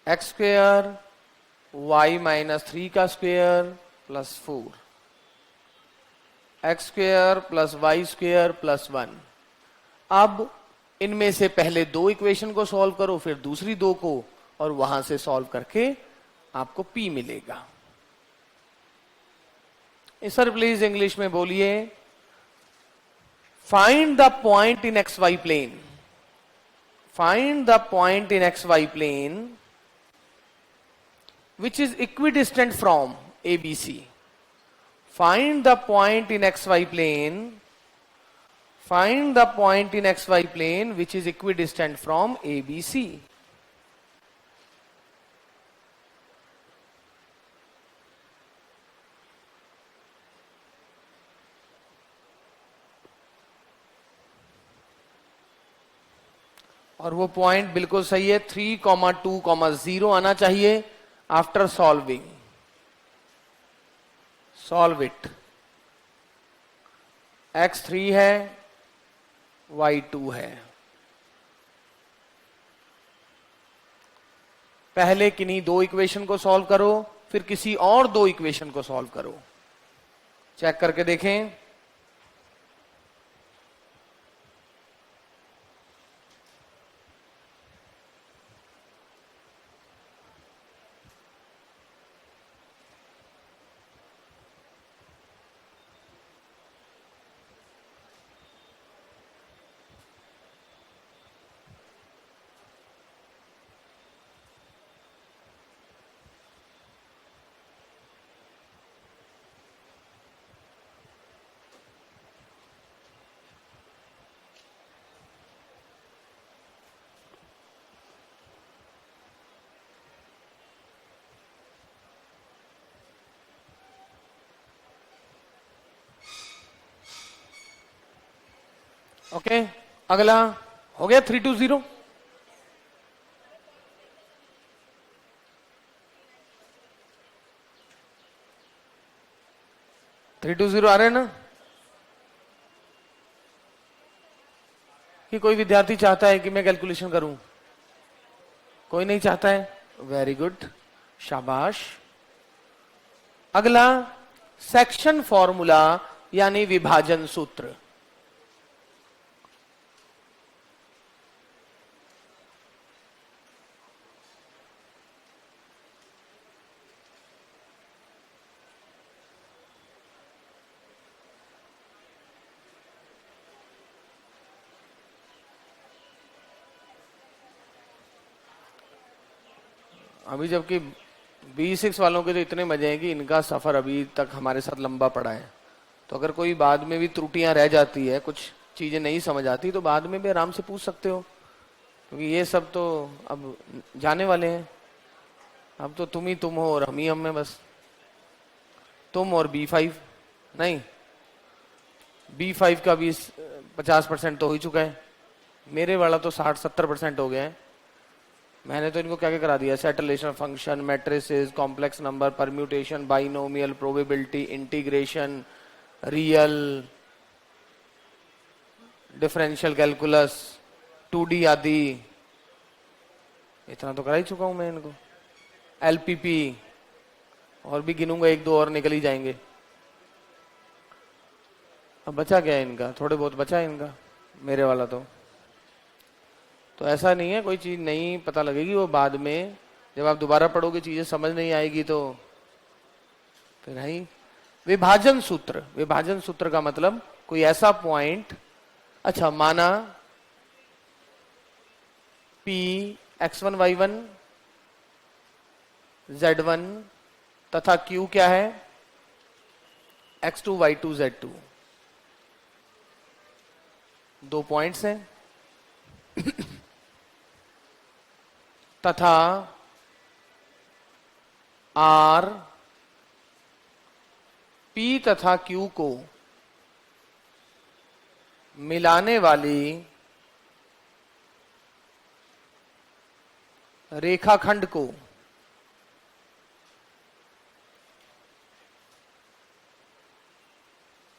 x square y minus 3 का square plus 4, x square plus y square plus 1। अब इनमें से पहले दो इक्वेशन को सॉल्व करो, फिर दूसरी दो को, और वहां से सॉल्व करके आपको P मिलेगा। सर प्लीज इंग्लिश में बोलिए। Find the point in x y plane, find the point in x y plane which is equidistant from ABC. Find the point in XY plane, find the point in XY plane which is equidistant from ABC. और वो पॉइंट बिल्कुल सही है, 3,2,0 आना चाहिए after solving. Solve it. x3 है, y2 है। पहले किन्हीं दो इक्वेशन को सॉल्व करो, फिर किसी और दो इक्वेशन को सॉल्व करो। चेक करके देखें। ओके, अगला हो गया 320। आ रहे हैं ना? कि कोई विद्यार्थी चाहता है कि मैं कैलकुलेशन करूं? कोई नहीं चाहता है? वेरी गुड, शाबाश। अगला सेक्शन फॉर्मूला यानी विभाजन सूत्र। अभी जबकि B6 वालों के तो इतने मजे हैं कि इनका सफर अभी तक हमारे साथ लंबा पड़ा है। तो अगर कोई बाद में भी त्रुटियां रह जाती है, कुछ चीजें नहीं समझ आती, तो बाद में भी आराम से पूछ सकते हो, क्योंकि ये सब तो अब जाने वाले हैं। अब तो तुम ही तुम हो और हम ही हम में, बस तुम और B5 नहीं। B5 का भी 50% तो हो ही चुका है, मेरे वाला तो 60-70% हो गया है। मैंने तो इनको क्या क्या करा दिया, set relation function, matrices, complex number, permutation, binomial, probability, integration, real, differential calculus, 2D आदि, इतना तो करा ही चुका हूं मैं इनको। LPP और भी गिनूंगा, एक दो और निकल ही जाएंगे। अब बचा क्या है इनका, थोड़े बहुत बचा है इनका, मेरे वाला तो ऐसा नहीं है कोई चीज नहीं पता लगेगी, वो बाद में जब आप दोबारा पढ़ोगे चीजें समझ नहीं आएगी तो फिर है ही। विभाजन सूत्र, विभाजन सूत्र का मतलब कोई ऐसा पॉइंट, अच्छा माना P x1 y1 z1 तथा Q क्या है, x2 y2 z2, दो पॉइंट्स हैं। तथा R P तथा Q को मिलाने वाली रेखाखंड को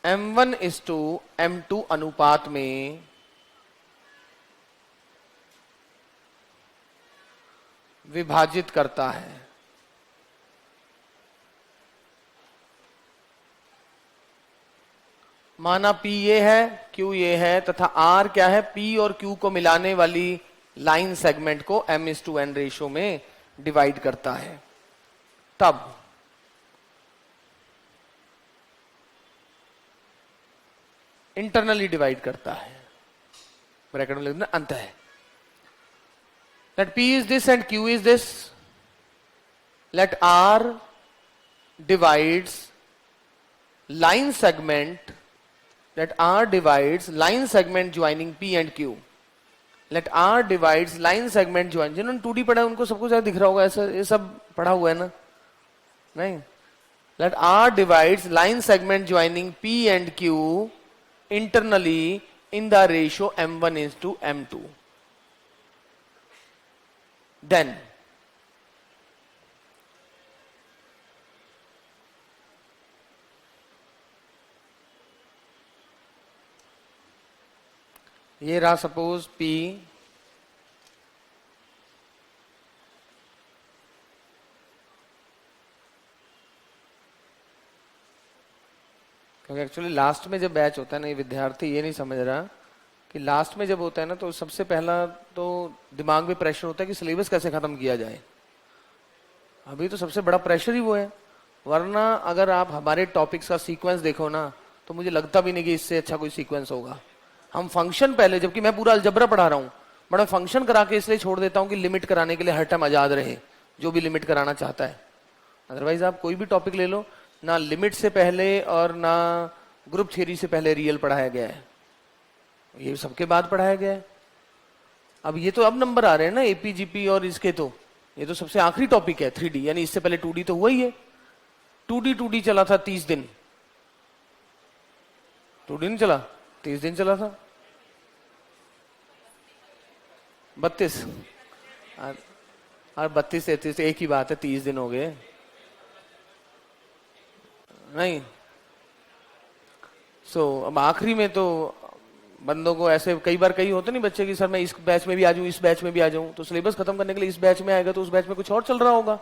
M1:M2 अनुपात में विभाजित करता है। माना P ये है, Q ये है, तथा R क्या है, P और Q को मिलाने वाली लाइन सेगमेंट को M:N रेशो में डिवाइड करता है। तब इंटरनली डिवाइड करता है, ब्रैकेट में लिखना अंत है। Let P is this and Q is this. Let R divides line segment. Let R divides line segment joining P and Q. Let R divides line segment join. जिन्होंने 2D पढ़ा है उनको सबको शायद दिख रहा होगा, ऐसा ये सब पढ़ा हुआ है ना, नहीं? Let R divides line segment joining P and Q internally in the ratio M1:M2. Then ये रहा सपोज P, क्योंकि एक्चुअली लास्ट में जब बैच होता है ना, ये विद्यार्थी ये नहीं समझ रहा कि लास्ट में जब होता है ना तो सबसे पहला तो दिमाग में प्रेशर होता है कि सिलेबस कैसे खत्म किया जाए। अभी तो सबसे बड़ा प्रेशर ही वो है, वरना अगर आप हमारे टॉपिक्स का सीक्वेंस देखो ना तो मुझे लगता भी नहीं कि इससे अच्छा कोई सीक्वेंस होगा। हम फंक्शन पहले, जबकि मैं पूरा अलजबरा पढ़ा रहा हूँ, बड़ा फंक्शन करा के इसलिए छोड़ देता हूँ कि लिमिट कराने के लिए हर टाइम आजाद रहे जो भी लिमिट कराना चाहता है। अदरवाइज आप कोई भी टॉपिक ले लो ना, लिमिट से पहले और ना ग्रुप थ्योरी से पहले रियल पढ़ाया गया है, ये सबके बाद पढ़ाया गया है। अब ये तो अब नंबर आ रहे हैं ना एपीजीपी और इसके, तो ये तो सबसे आखिरी टॉपिक है 3D, यानी इससे पहले 2D तो हुआ ही है। 2D चला था 30 दिन, 2D नहीं चला, 30 दिन चला था, 32 और 32-33 एक ही बात है, 30 दिन हो गए नहीं। अब आखिरी में तो बंदों को ऐसे कई बार कई होते नहीं बच्चे की सर मैं इस बैच में भी आ जाऊं, इस बैच में भी आ जाऊं, तो सिलेबस खत्म करने के लिए इस बैच में आएगा तो उस बैच में कुछ और चल रहा होगा।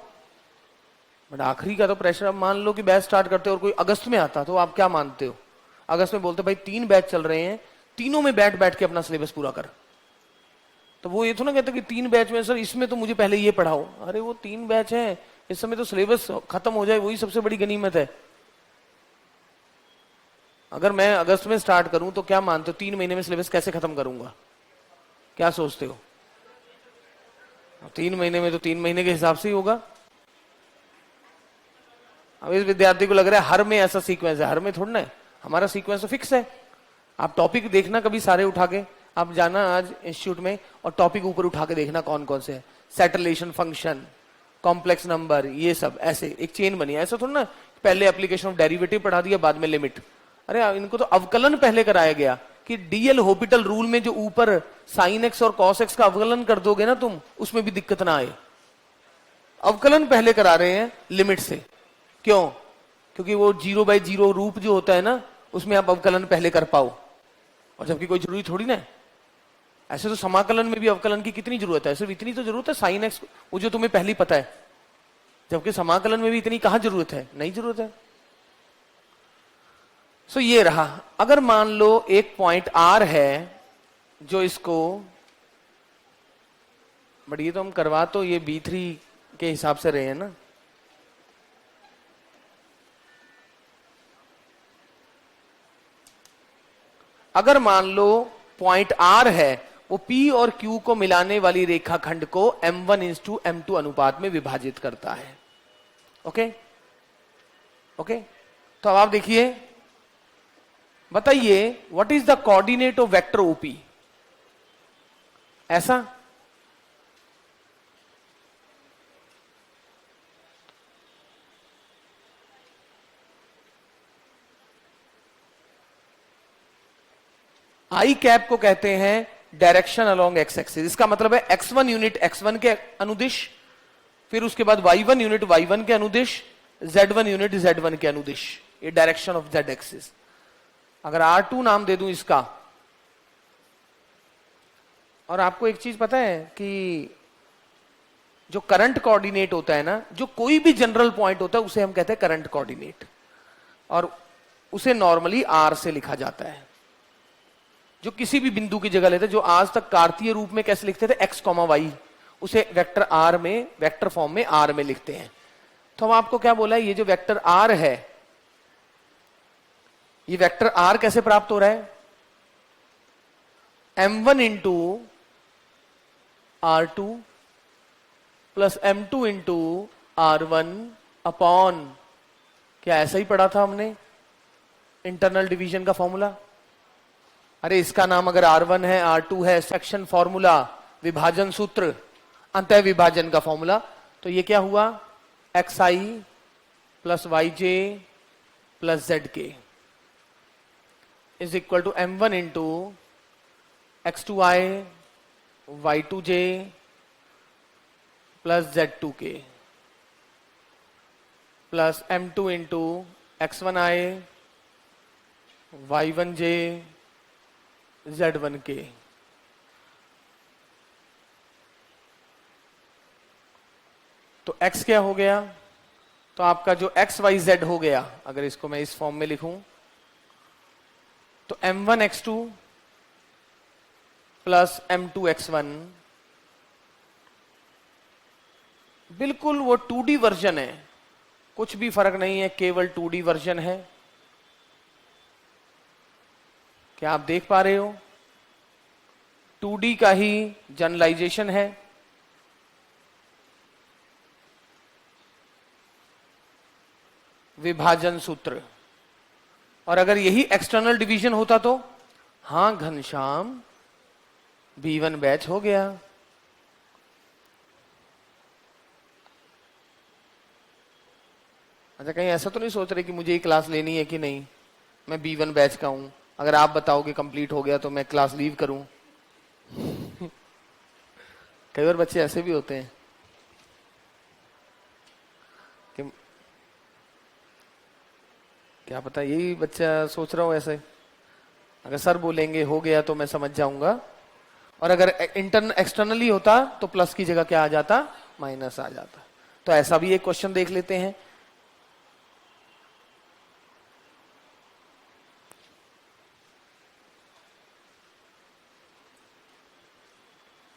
बट आखिरी का तो प्रेशर, अब मान लो कि बैच स्टार्ट करते हो और कोई अगस्त में आता तो आप क्या मानते हो, अगस्त में बोलते भाई 3 बैच चल रहे हैं, तीनों में बैठ के अपना सिलेबस पूरा कर। तो वो ये तो ना कहते कि 3 बैच में सर इसमें तो मुझे पहले ये पढ़ाओ, अरे वो 3 बैच है, इस समय तो सिलेबस खत्म हो जाए वही सबसे बड़ी गनीमत है। अगर मैं अगस्त में स्टार्ट करूं तो क्या मानते हो 3 महीने में सिलेबस कैसे खत्म करूंगा, क्या सोचते हो? 3 महीने में तो 3 महीने के हिसाब से ही होगा। अब इस विद्यार्थी को लग रहा है हर में ऐसा सीक्वेंस है, हर में थोड़ा ना है, हमारा सीक्वेंस तो फिक्स है। आप टॉपिक देखना कभी सारे उठा के, आप जाना आज इंस्टीट्यूट में और टॉपिक ऊपर उठा के देखना कौन कौन से है, सेटलेशन फंक्शन, कॉम्प्लेक्स नंबर, ये सब ऐसे एक चेन बनी है। ऐसा थोड़ा ना पहले एप्लीकेशन ऑफ डेरिवेटिव पढ़ा दिया बाद में लिमिट। अरे इनको तो अवकलन पहले कराया गया कि डीएल हॉपिटल रूल में जो ऊपर साइन एक्स और कॉस एक्स का अवकलन कर दोगे ना तुम, उसमें भी दिक्कत ना आए। अवकलन पहले करा रहे हैं लिमिट से, क्यों? क्योंकि वो 0/0 रूप जो होता है ना, उसमें आप अवकलन पहले कर पाओ, और जबकि कोई जरूरी थोड़ी ना है। ऐसे तो समाकलन में भी अवकलन की कितनी जरूरत है, सिर्फ इतनी तो जरूरत है साइन एक्स, वो जो तुम्हें पहले पता है, जबकि समाकलन में भी इतनी कहां जरूरत है, नहीं जरूरत है। सो ये रहा। अगर मान लो एक पॉइंट आर है जो इसको, बट ये तो हम करवा तो ये B3 के हिसाब से रहे हैं ना, अगर मान लो पॉइंट आर है वो P और Q को मिलाने वाली रेखाखंड को M1:M2 अनुपात में विभाजित करता है। ओके ओके, तो अब आप देखिए, बताइए what is the coordinate of vector OP? ऐसा आई कैप को कहते हैं डायरेक्शन अलोंग एक्स एक्सिस। इसका मतलब है x1 यूनिट x1 के अनुदिश, फिर उसके बाद y1 यूनिट y1 के अनुदिश, z1 यूनिट z1 के अनुदिश, ये डायरेक्शन ऑफ z एक्सिस। अगर R2 नाम दे दूं इसका, और आपको एक चीज पता है कि जो करंट कोऑर्डिनेट होता है ना, जो कोई भी जनरल पॉइंट होता है उसे हम कहते हैं करंट कोऑर्डिनेट, और उसे नॉर्मली R से लिखा जाता है। जो किसी भी बिंदु की जगह लेते हैं, जो आज तक कार्तीय रूप में कैसे लिखते थे x, y, उसे वेक्टर R में, वेक्टर फॉर्म में R में लिखते हैं। तो हम आपको क्या बोला है, ये जो वेक्टर R है, ये वेक्टर R कैसे प्राप्त हो रहा है? M1 into R2 plus M2 into R1 upon, क्या ऐसा ही पढ़ा था हमने इंटरनल डिवीजन का फॉर्मूला? अरे इसका नाम अगर R1 है, R2 है, सेक्शन फॉर्मूला, विभाजन सूत्र, अंतः विभाजन का फॉर्मूला, तो ये क्या हुआ? xi plus yj plus zk is equal to M1 into x2i y2j plus z2k plus M2 into x1i y1j z1k। तो x क्या हो गया? तो आपका जो x y z हो गया, अगर इसको मैं इस फॉर्म में लिखूं तो M1 x2 plus M2 x1, बिल्कुल वो 2D वर्जन है, कुछ भी फर्क नहीं है, केवल 2D वर्जन है। क्या आप देख पा रहे हो? 2D का ही जनरलाइजेशन है। विभाजन सूत्र, और अगर यही एक्सटर्नल डिवीजन होता तो, हां घनश्याम B1 बैच हो गया। अच्छा, कहीं ऐसा तो नहीं सोच रहे कि मुझे ये क्लास लेनी है कि नहीं, मैं B1 बैच का हूं, अगर आप बताओगे कंप्लीट हो गया तो मैं क्लास लीव करूं? कई बार बच्चे ऐसे भी होते हैं कि क्या पता यही बच्चा सोच रहा हो ऐसे, अगर सर बोलेंगे हो गया तो मैं समझ जाऊंगा, और अगर एक्सटर्नली होता तो प्लस की जगह क्या आ जाता? माइनस आ जाता। तो ऐसा भी एक क्वेश्चन देख लेते हैं।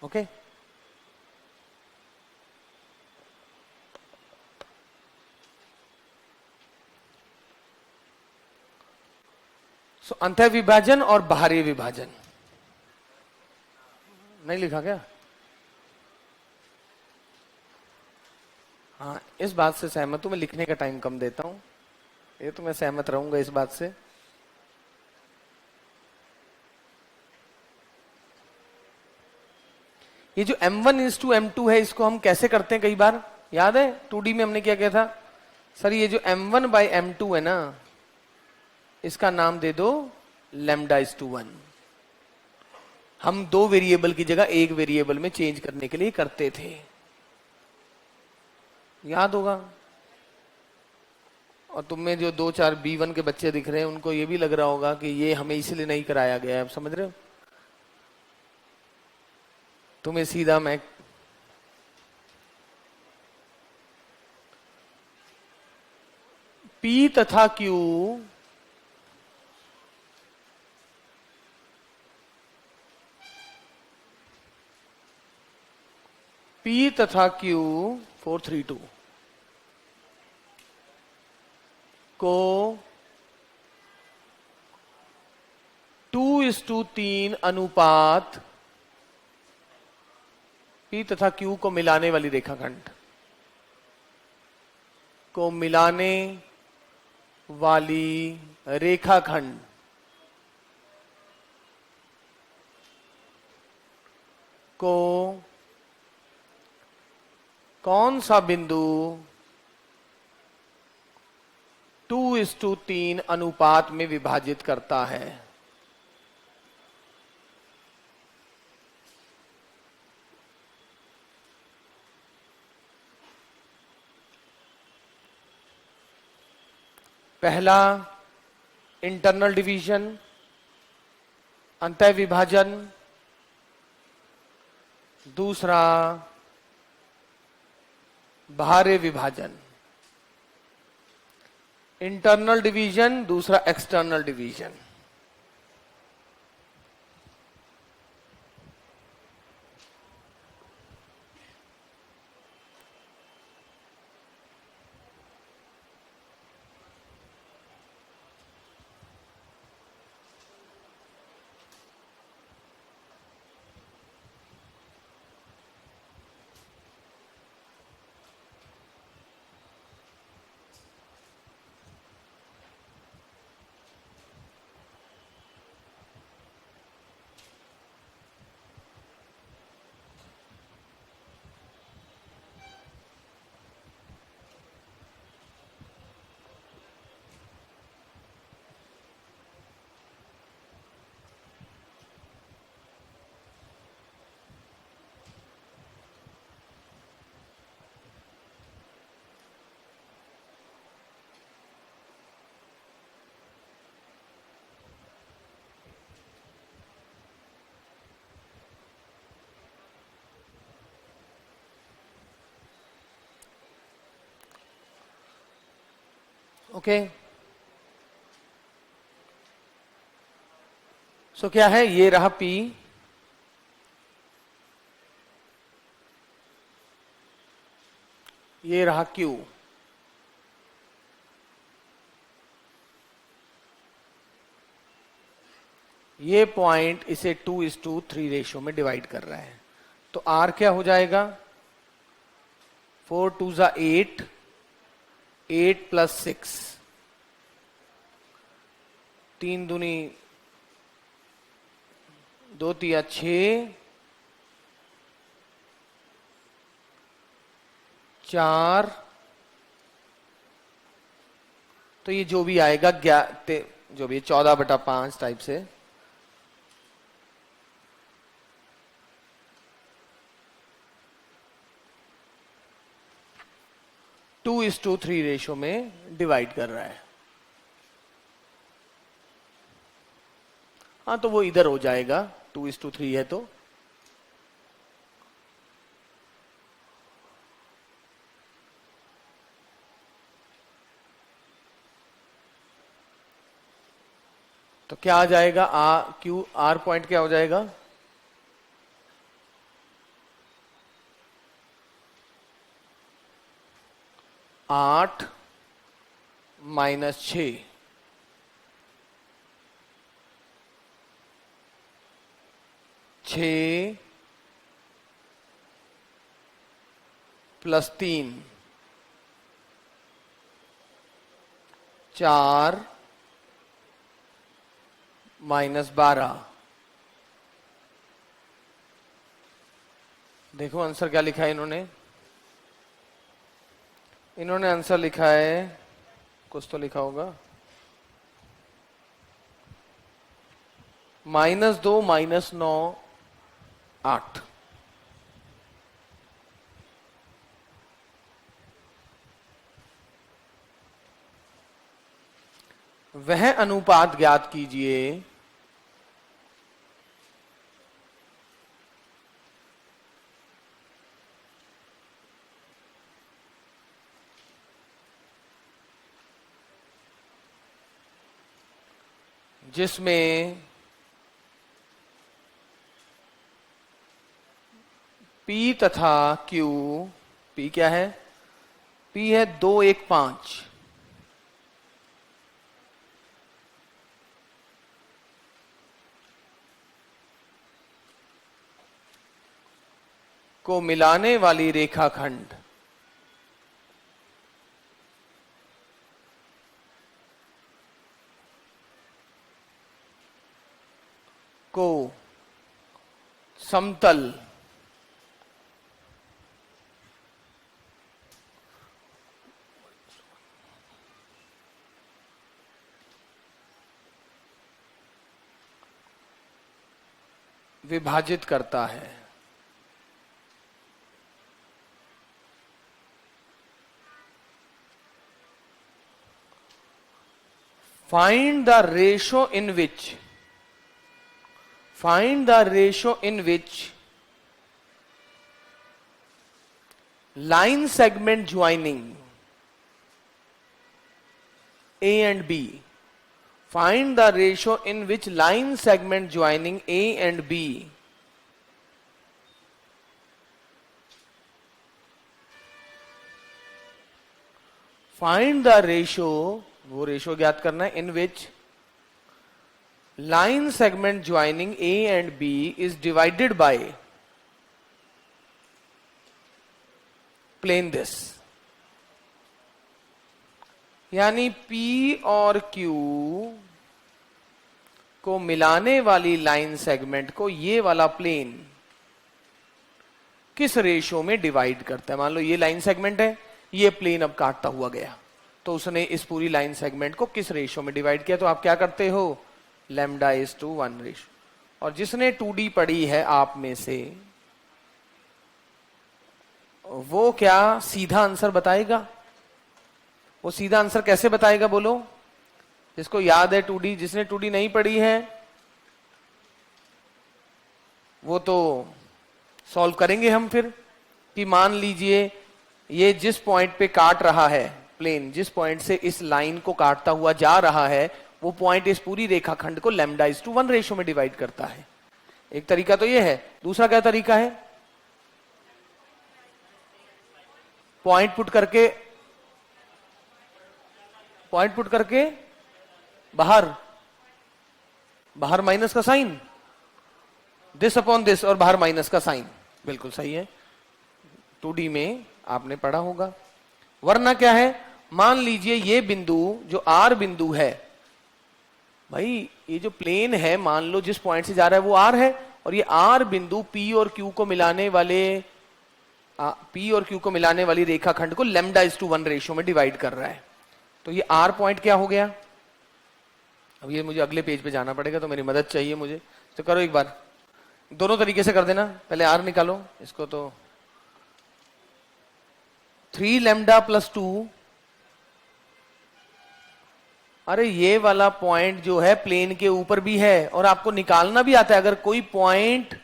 ओके, सो अंतः विभाजन और बाहरी विभाजन नहीं लिखा क्या? हाँ, इस बात से सहमत हूं, मैं लिखने का टाइम कम देता हूं, ये तो मैं सहमत रहूंगा इस बात से। ये जो m1:m2 है, इसको हम कैसे करते हैं, कई बार याद है 2D में हमने क्या किया था? सर ये जो m1/m2 है ना, इसका नाम दे दो λ1। हम दो वेरिएबल की जगह एक वेरिएबल में चेंज करने के लिए करते थे, याद होगा। और तुम में जो 2-4 B1 के बच्चे दिख रहे हैं, उनको ये भी लग रहा होगा कि ये हमें इसलिए नहीं कराया गया है, आप समझ रहे हो? तुम्हें सीधा मैं P तथा Q P तथा Q 432 को 2:3 अनुपात P तथा Q को मिलाने वाली रेखाखंड को मिलाने वाली रेखाखंड को कौन सा बिंदु 2:3 अनुपात में विभाजित करता है? पहला इंटरनल डिवीजन, अंतः विभाजन। दूसरा बाहरी विभाजन। इंटरनल डिवीजन, दूसरा एक्सटर्नल डिवीजन। ओके, सो क्या है, ये रहा P, ये रहा Q। ये पॉइंट इसे 2:3 रेशियो में डिवाइड कर रहा है, तो R क्या हो जाएगा? 4 2 जा 8, 8 + 6, 3 दूनी 2 तिया 6, 4, तो ये जो भी आएगा जो भी 14/5 टाइप से। टू इज टू 3 रेशियो में डिवाइड कर रहा है। हाँ, तो वो इधर हो जाएगा, 2:3 है तो क्या आ जाएगा? R पॉइंट क्या हो जाएगा? 8 - 6, 6 + 3, 4 माइनस 12। देखो आंसर क्या लिखा है इन्होंने। इन्होंने आंसर लिखा है, कुछ तो लिखा होगा, -2 -9 8। वह अनुपात ज्ञात कीजिए जिसमें P तथा Q, P क्या है? P है 2 1 5, को मिलाने वाली रेखाखंड को समतल विभाजित करता है। Find the ratio in which line segment joining A and B. Find the ratio in which line segment joining A and B find the ratio, वो रेशो ज्ञात करना है, in which line segment joining A and B is divided by plane this। यानी P और Q को मिलाने वाली लाइन सेगमेंट को ये वाला प्लेन किस रेशो में डिवाइड करता है। मान लो ये लाइन सेगमेंट है, ये प्लेन अब काटता हुआ गया, तो उसने इस पूरी लाइन सेगमेंट को किस रेशो में डिवाइड किया। तो आप क्या करते हो, λ:1 रेशो। और जिसने 2D पढ़ी है आप में से, वो क्या सीधा आंसर बताएगा? वो सीधा आंसर कैसे बताएगा बोलो? जिसको याद है 2D, जिसने 2D नहीं पढ़ी है वो तो सॉल्व करेंगे हम फिर। कि मान लीजिए ये जिस पॉइंट पे काट रहा है प्लेन, जिस पॉइंट से इस लाइन को काटता हुआ जा रहा है, वो पॉइंट इस पूरी रेखाखंड को λ:1 रेशो में डिवाइड करता है। एक तरीका तो ये है। दूसरा क्या तरीका है? पॉइंट पुट करके बाहर माइनस का साइन, दिस अपॉन दिस, और बाहर माइनस का साइन। बिल्कुल सही है, 2D में आपने पढ़ा होगा। वरना क्या है, मान लीजिए ये बिंदु जो R बिंदु है, भाई ये जो प्लेन है मान लो जिस पॉइंट से जा रहा है वो R है, और ये R बिंदु P और Q को मिलाने वाली रेखाखंड को λ:1 रेशो में डिवाइड कर रहा है। तो ये R पॉइंट क्या हो गया? अब ये मुझे अगले पेज पे जाना पड़ेगा, तो मेरी मदद चाहिए मुझे। तो करो एक बार, दोनों तरीके से कर देना। पहले R निकालो, इसको तो 3λ + 2। अरे ये वाला पॉइंट जो है प्लेन के ऊपर भी है और आपको निकालना भी आता है। अगर कोई पॉइंट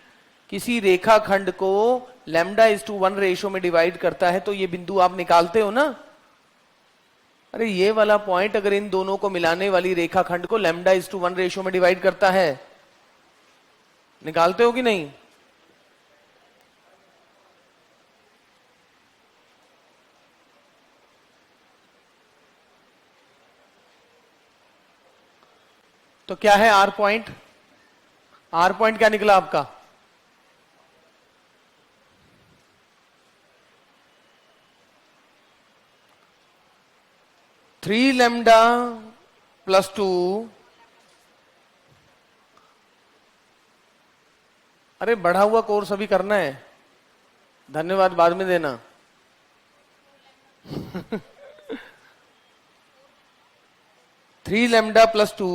किसी रेखाखंड को λ:1 रेशो में डिवाइड करता है तो ये बिंदु आप निकालते हो ना। अरे ये वाला पॉइंट अगर इन दोनों को मिलाने वाली रेखाखंड को λ:1 रेशो में डिवाइड करता है, निकालते हो कि नहीं? तो क्या है R पॉइंट? R पॉइंट क्या निकला आपका? 3λ +2, अरे बढ़ा हुआ कोर्स अभी करना है, धन्यवाद बाद में देना। 3 लैम्डा +2,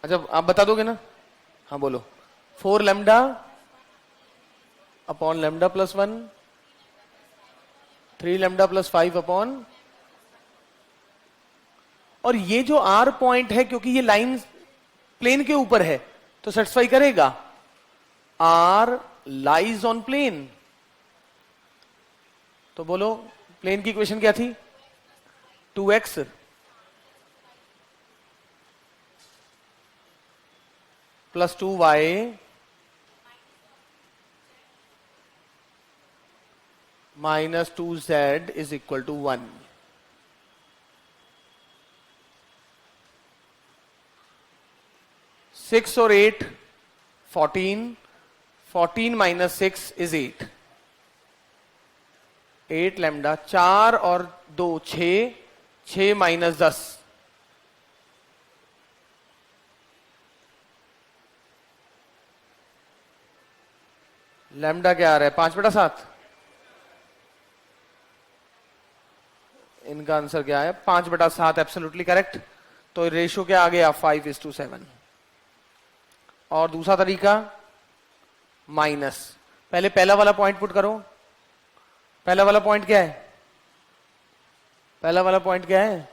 अच्छा आप बता दोगे ना, हाँ बोलो। 4 lambda upon lambda +1, 3 lambda +5 upon, और ये जो R पॉइंट है क्योंकि ये लाइन प्लेन के ऊपर है तो सेटिस्फाई करेगा। R लाइज ऑन प्लेन, तो बोलो प्लेन की इक्वेशन क्या थी? 2x +2y -2z is equal to 1। Six और 8 14, 14 - 6 इज 8, 8 लैम्डा, 4 और 2 6, 6 - 10, लैम्डा क्या आ रहा है? 5/7। इनका आंसर क्या है? 5/7, एब्सोल्युटली करेक्ट। तो रेशियो क्या आ गया? 5:7। और दूसरा तरीका माइनस, पहले पहला वाला पॉइंट पुट करो। पहला वाला पॉइंट क्या है? पहला वाला पॉइंट क्या है?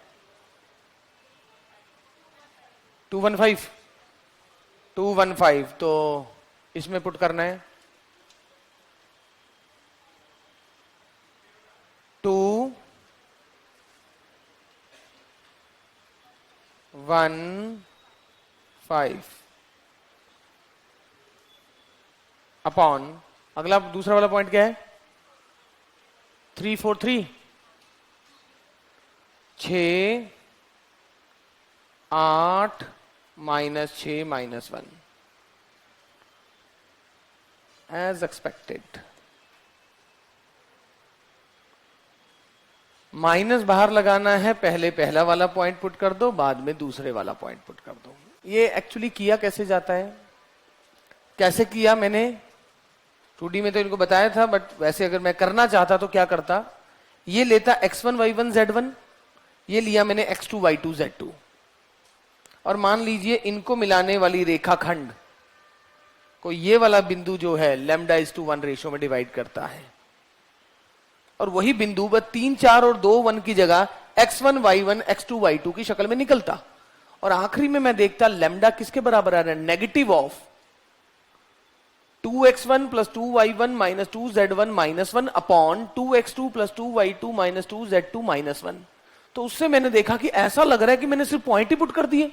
215, 215, तो इसमें पुट करना है 2 1 5 अपॉन, अगला दूसरा वाला पॉइंट क्या है? 343, 6 8 -6 -1, एज एक्सपेक्टेड। माइनस बाहर लगाना है, पहले पहला वाला पॉइंट पुट कर दो, बाद में दूसरे वाला पॉइंट पुट कर दो। ये एक्चुअली किया कैसे जाता है? कैसे किया मैंने 2D में तो इनको बताया था, बट वैसे अगर मैं करना चाहता तो क्या करता, ये लेता x1 y1 z1, ये लिया मैंने x2 y2 z2, और मान लीजिए इनको मिलाने वाली रेखाखंड को ये वाला बिंदु जो है λ:1 रेशियो में डिवाइड करता है, और वही बिंदु 3 4 और 2 1 की जगह x1 y1 x2 y2 की शक्ल में निकलता, और आखिरी में मैं देखता लैम्डा किसके बराबर आ रहा है? Negative of 2x1 + 2y1 - 2z1 -1 upon 2x2 + 2y2 - 2z2 -1। तो उससे मैंने देखा कि ऐसा लग रहा है कि मैंने सिर्फ पॉइंट ही पुट कर दिए।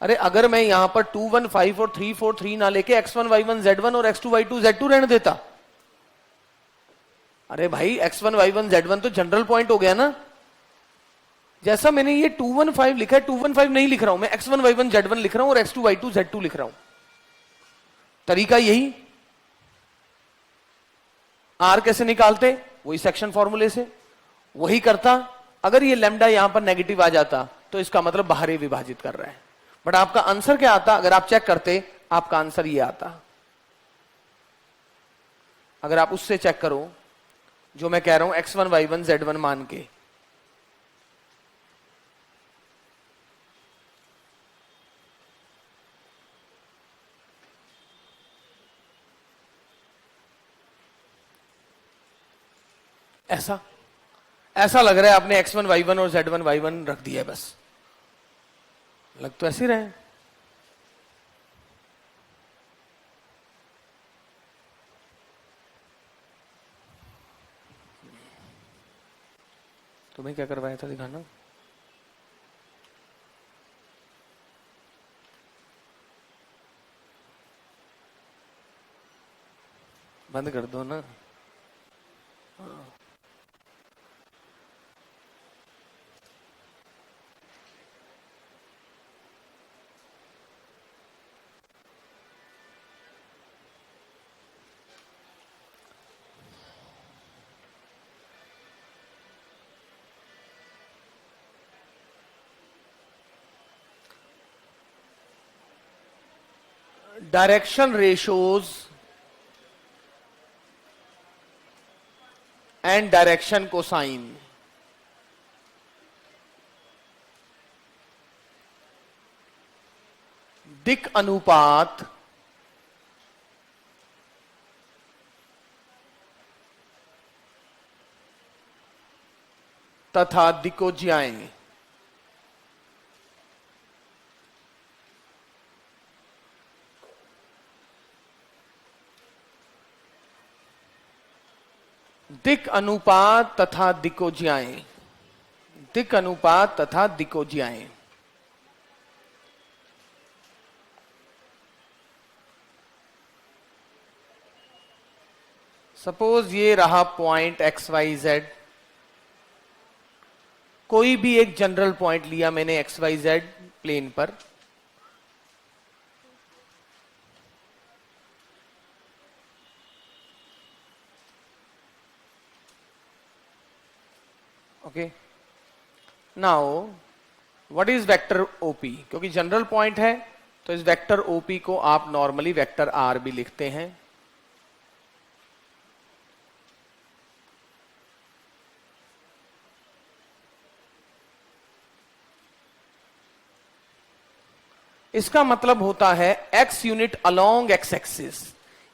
अरे अगर मैं यहां पर 2 1 5 और 3 4 3 ना लेके x1 y1 z1 और x2 y2 z2 रहने देता, अरे भाई x1 y1 z1 तो जनरल पॉइंट हो गया ना। जैसा मैंने ये 215 लिखा है, 215 नहीं लिख रहा हूं मैं, x1 y1 z1 लिख रहा हूं और x2 y2 z2 लिख रहा हूं। तरीका यही। आर कैसे निकालते? वही सेक्शन फॉर्मूले से, वही करता। अगर ये लैम्डा यहां पर नेगेटिव आ जाता तो इसका मतलब बाहर ही विभाजित कर रहा है, बट आपका आंसर क्या आता? अगर आप चेक करते, आपका आंसर ये आता। अगर आप उससे चेक करो जो मैं कह रहा हूं x1 y1 z1 मान के, ऐसा ऐसा लग रहा है आपने x1 y1 और z1 y1 रख दिया है, बस लग तो ऐसे ही रहे। तुम्हें क्या करवाया था दिखाना? बंद कर दो ना। Direction ratios and direction cosine. दिक अनुपात तथा दिकोज्याएं। दिक अनुपात तथा दिकोज्याएं। दिक अनुपात तथा दिकोज्याएं। सपोज ये रहा पॉइंट एक्स वाई जेड। कोई भी एक जनरल पॉइंट लिया मैंने एक्स वाई जेड प्लेन पर। Okay, now what is vector OP? क्योंकि जनरल पॉइंट है तो इस वेक्टर ओपी को आप नॉर्मली वेक्टर आर भी लिखते हैं। इसका मतलब होता है x unit along x axis,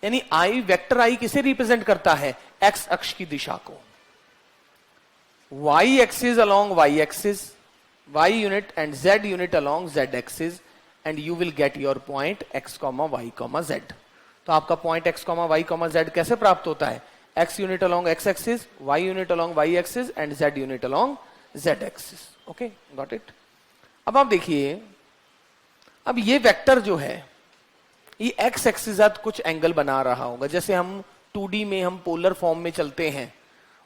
यानी आई वेक्टर आई किसे रिप्रेजेंट करता है? x अक्ष की दिशा को। y axis along y axis, y unit and z unit along z axis, and you will get your point x, y, z। तो आपका पॉइंट x, y, z कैसे प्राप्त होता है? x unit along x axis, y unit along y axis and z unit along z axis. Okay, got it. अब आप देखिए, अब ये वेक्टर जो है ये एक्स एक्सिस कुछ एंगल बना रहा होगा। जैसे हम 2D में हम पोलर फॉर्म में चलते हैं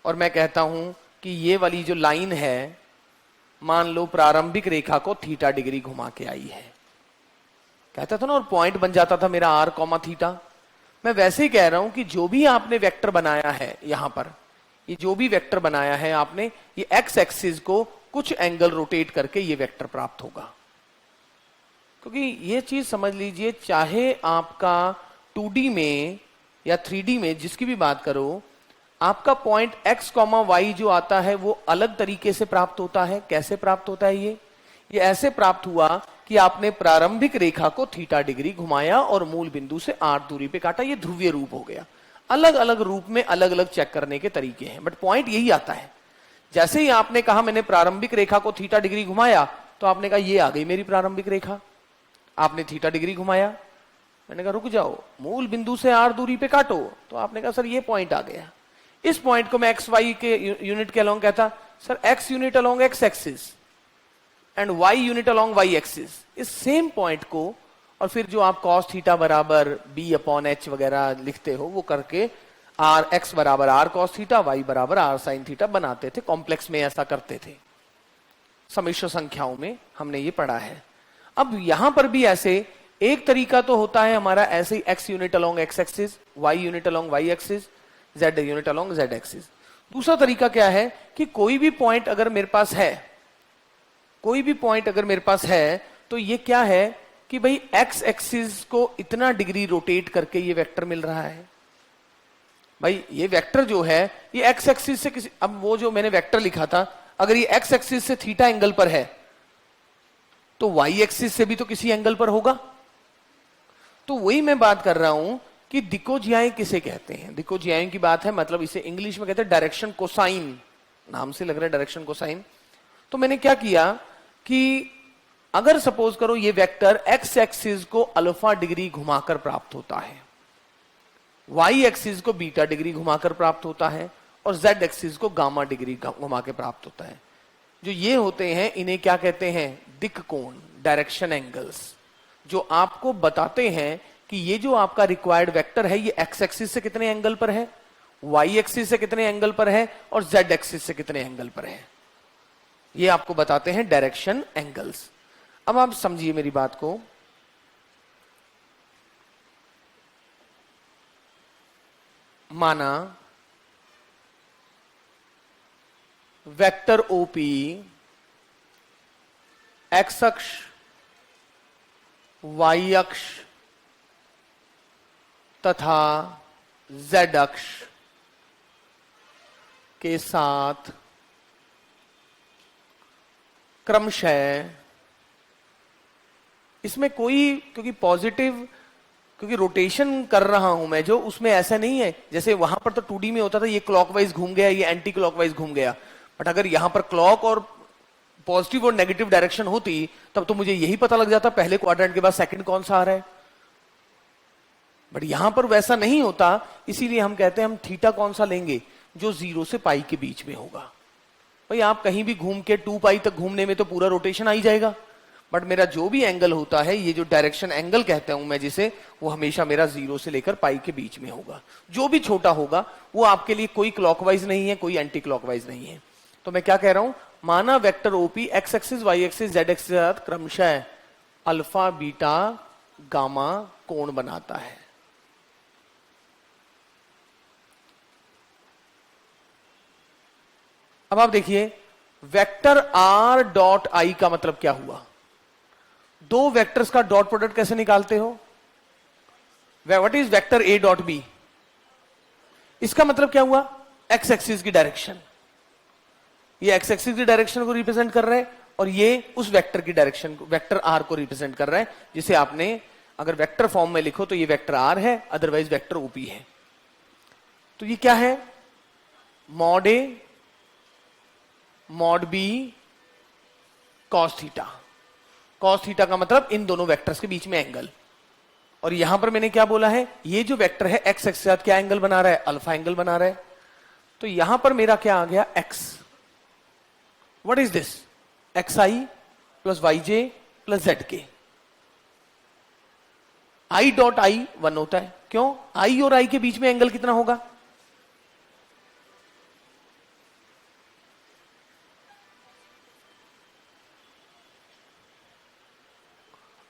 और मैं कहता हूं कि ये वाली जो लाइन है, मान लो प्रारंभिक रेखा को थीटा डिग्री घुमा के आई है, कहता था ना, और पॉइंट बन जाता था मेरा आर कॉमा थीटा। मैं वैसे ही कह रहा हूं कि जो भी आपने वेक्टर बनाया है यहां पर, ये जो भी वेक्टर बनाया है आपने, ये एक्स एक्सिस को कुछ एंगल रोटेट करके ये वेक्टर प्राप्त होगा। क्योंकि ये चीज समझ लीजिए, चाहे आपका 2D में या 3D में जिसकी भी बात करो, आपका पॉइंट x, y जो आता है वो अलग तरीके से प्राप्त होता है। कैसे प्राप्त होता है? ये ऐसे प्राप्त हुआ कि आपने प्रारंभिक रेखा को थीटा डिग्री घुमाया और मूल बिंदु से r दूरी पे काटा। ये ध्रुवीय रूप हो गया। अलग अलग रूप में अलग अलग चेक करने के तरीके हैं, बट पॉइंट यही आता है। जैसे ही आपने कहा मैंने प्रारंभिक रेखा को थीटा डिग्री घुमाया, तो आपने कहा ये आ गई मेरी प्रारंभिक रेखा। आपने थीटा डिग्री घुमाया, मैंने कहा रुक जाओ, मूल बिंदु से r दूरी पे काटो, तो आपने कहा सर ये पॉइंट आ गया। इस पॉइंट को मैं एक्स वाई के यूनिट के अलोंग कहता, sir x unit along x axis and y unit along y axis. इस सेम पॉइंट को और फिर जो आप cos थीटा बराबर b अपॉन h वगैरह लिखते हो, वो करके x बराबर r cos थीटा, y बराबर r sin थीटा बनाते थे। कॉम्प्लेक्स में ऐसा करते थे, समिश्र संख्याओं में हमने ये पढ़ा है। अब यहां पर भी ऐसे एक तरीका तो होता है हमारा ऐसे ही, x unit along x axis, y unit along y axis, z unit along z axis. दूसरा तरीका क्या है कि कोई भी पॉइंट अगर मेरे पास है, कोई भी पॉइंट अगर मेरे पास है, तो ये क्या है कि भाई x एक्सिस को इतना डिग्री रोटेट करके ये वेक्टर मिल रहा है। भाई ये वेक्टर जो है ये x एक्सिस से किसी, अब वो जो मैंने वेक्टर लिखा था, अगर ये x एक्सिस से थीटा एंगल पर है तो y एक्सिस से भी तो किसी एंगल पर होगा। तो वही मैं बात कर रहा हूं कि दिकोज्याएं किसे कहते हैं। दिकोज्याएं की बात है, मतलब इसे इंग्लिश में कहते हैं डायरेक्शन कोसाइन, नाम से लग रहा है डायरेक्शन कोसाइन। तो मैंने क्या किया कि अगर सपोज करो ये वेक्टर x एक्सिस को अल्फा डिग्री घुमाकर प्राप्त होता है, y एक्सिस को बीटा डिग्री घुमाकर प्राप्त होता है, और z एक्सिस को गामा डिग्री घुमा के प्राप्त होता है। जो ये होते हैं इन्हें क्या कहते हैं? दिक् कोण, डायरेक्शन एंगल्स, जो आपको बताते हैं कि ये जो आपका रिक्वायर्ड वेक्टर है ये x एक्सिस से कितने एंगल पर है, y एक्सिस से कितने एंगल पर है, और z एक्सिस से कितने एंगल पर है। ये आपको बताते हैं डायरेक्शन एंगल्स। अब आप समझिए मेरी बात को। माना वेक्टर ओपी एक्स अक्ष, वाई अक्ष तथा z अक्ष के साथ क्रमशः, इसमें कोई, क्योंकि पॉजिटिव, क्योंकि रोटेशन कर रहा हूं मैं जो, उसमें ऐसा नहीं है जैसे वहां पर तो 2D में होता था ये क्लॉकवाइज घूम गया, ये एंटी क्लॉकवाइज घूम गया, बट अगर यहां पर क्लॉक और पॉजिटिव और नेगेटिव डायरेक्शन होती तब तो मुझे यही पता लग जाता पहले क्वाड्रेंट के बाद सेकंड कौन सा आ रहा है, बट यहां पर वैसा नहीं होता, इसीलिए हम कहते हैं हम थीटा कौन सा लेंगे, जो 0 से पाई के बीच में होगा। भाई आप कहीं भी घूम के 2 पाई तक घूमने में तो पूरा रोटेशन आ ही जाएगा, बट मेरा जो भी एंगल होता है, ये जो डायरेक्शन एंगल कहता हूं मैं जिसे, वो हमेशा मेरा 0 से लेकर पाई के बीच में होगा। जो भी छोटा होगा वो आपके लिए कोई क्लॉकवाइज नहीं है, कोई एंटी क्लॉकवाइज नहीं है। तो मैं क्या कह रहा हूं, माना vector OP x axis y axis z axis के साथ क्रमशः अल्फा बीटा गामा कोण बनाता है। अब आप देखिए वेक्टर आर डॉट आई का मतलब क्या हुआ, दो वेक्टर्स का डॉट प्रोडक्ट कैसे निकालते हो, what is vector A dot B, इसका मतलब क्या हुआ, एक्स एक्सिस की डायरेक्शन, ये एक्स एक्सिस की डायरेक्शन को रिप्रेजेंट कर रहा है और ये उस वेक्टर की डायरेक्शन को, वेक्टर आर को रिप्रेजेंट कर रहा है, जिसे आपने अगर वेक्टर फॉर्म में लिखो तो ये वेक्टर आर है, अदरवाइज वेक्टर ओपी है। तो ये क्या है, mod a mod b cos theta. Cos theta का मतलब इन दोनों वेक्टर्स के बीच में एंगल, और यहां पर मैंने क्या बोला है, ये जो वेक्टर है एक्स एक्स के साथ क्या एंगल बना रहा है, अल्फा एंगल बना रहा है। तो यहां पर मेरा क्या आ गया, x, what is this, x i plus y j plus z k. I dot I 1 होता है, क्यों, आई और आई के बीच में एंगल कितना होगा,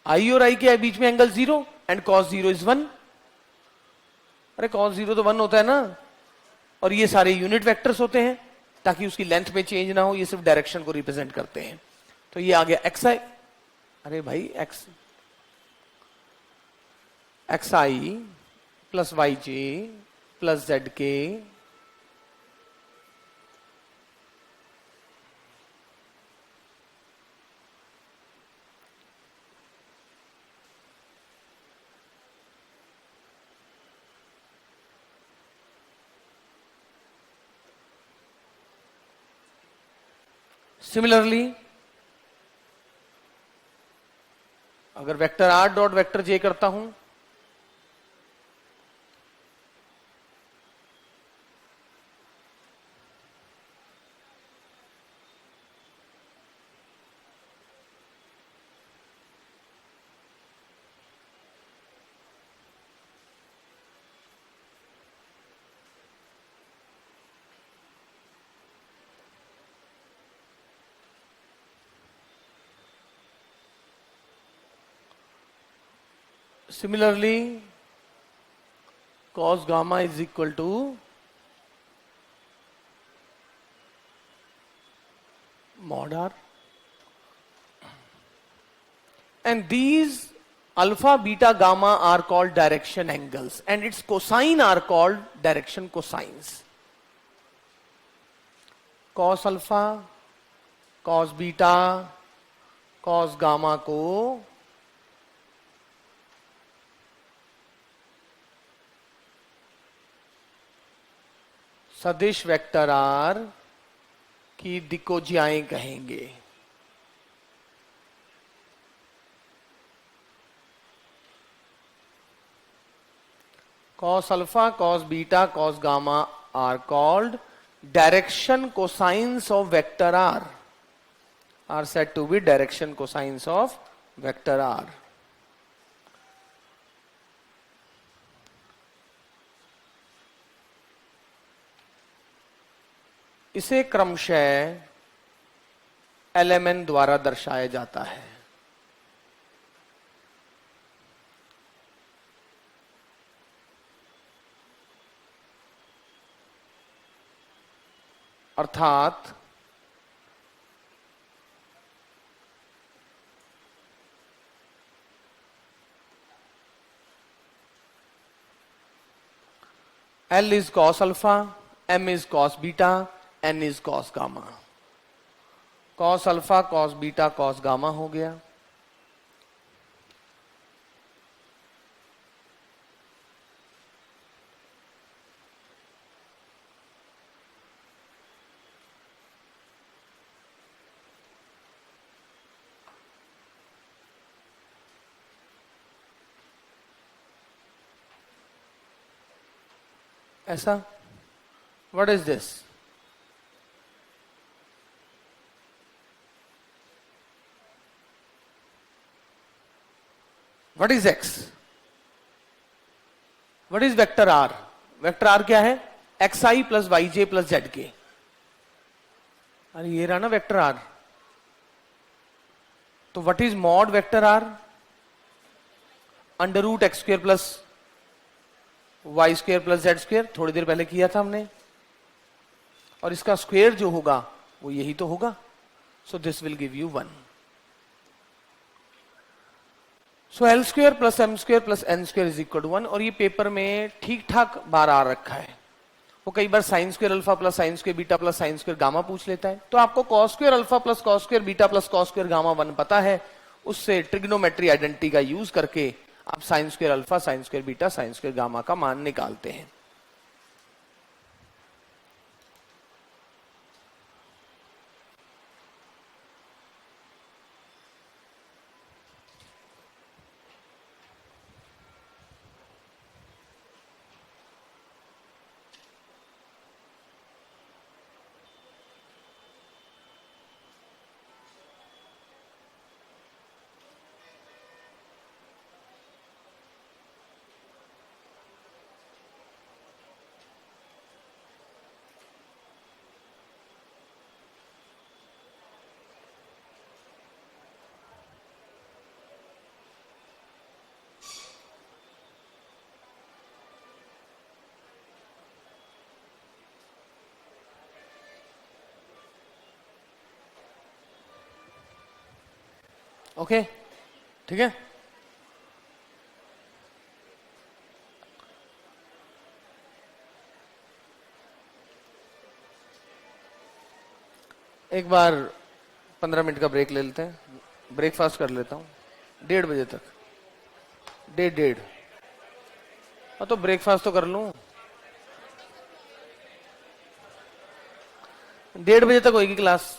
आई और आई के बीच में एंगल 0 एंड कॉस 0 इज 1। अरे कॉस 0 तो 1 होता है ना, और ये सारे यूनिट वेक्टर्स होते हैं ताकि उसकी लेंथ में चेंज ना हो, ये सिर्फ डायरेक्शन को रिप्रेजेंट करते हैं। तो ये आ गया एक्स आई, अरे भाई x i plus y j plus z के सिमिलरली अगर वेक्टर आर डॉट वेक्टर जे करता हूं, similarly cos gamma is equal to mod r, and these alpha beta gamma are called direction angles and its cosine are called direction cosines. cos alpha cos beta cos gamma को सदिश वेक्टर आर की दिक्कोजियाएं कहेंगे। cos alpha cos beta cos gamma are called direction cosines of vector r, are said to be direction cosines of vector r. इसे क्रमशः LMN द्वारा दर्शाया जाता है। अर्थात L is cos alpha, M is cos beta, N is cos gamma. cos alpha, cos beta, cos gamma हो गया. ऐसा. What is this? What is x? What is vector r? Vector r क्या है? xi plus yj plus zk. अरे ये रहा ना वेक्टर r. तो what is mod vector r? Under root x square plus y square plus z square. थोड़ी देर पहले किया था हमने. और इसका स्क्वेयर जो होगा वो यही तो होगा. So this will give you 1. So l square plus m square plus n square is equal to 1. और ये पेपर में ठीक ठाक बार आ रखा है. वो कई बार sine square alpha plus sine square beta plus sine square gamma पूछ लेता है. तो आपको cos square alpha plus cos square beta plus cos square gamma 1 पता है. उससे ट्रिग्नोमेट्री आइडेंटिटी का यूज करके आप sign square alpha sign square beta sine square gamma का मान निकालते हैं. ओके ठीक है. एक बार 15 मिनट का ब्रेक ले लेते हैं. ब्रेकफास्ट कर लेता हूँ 1:30 बजे तक. 1:30. हाँ तो ब्रेकफास्ट तो कर लूं. 1:30 बजे तक होगी क्लास.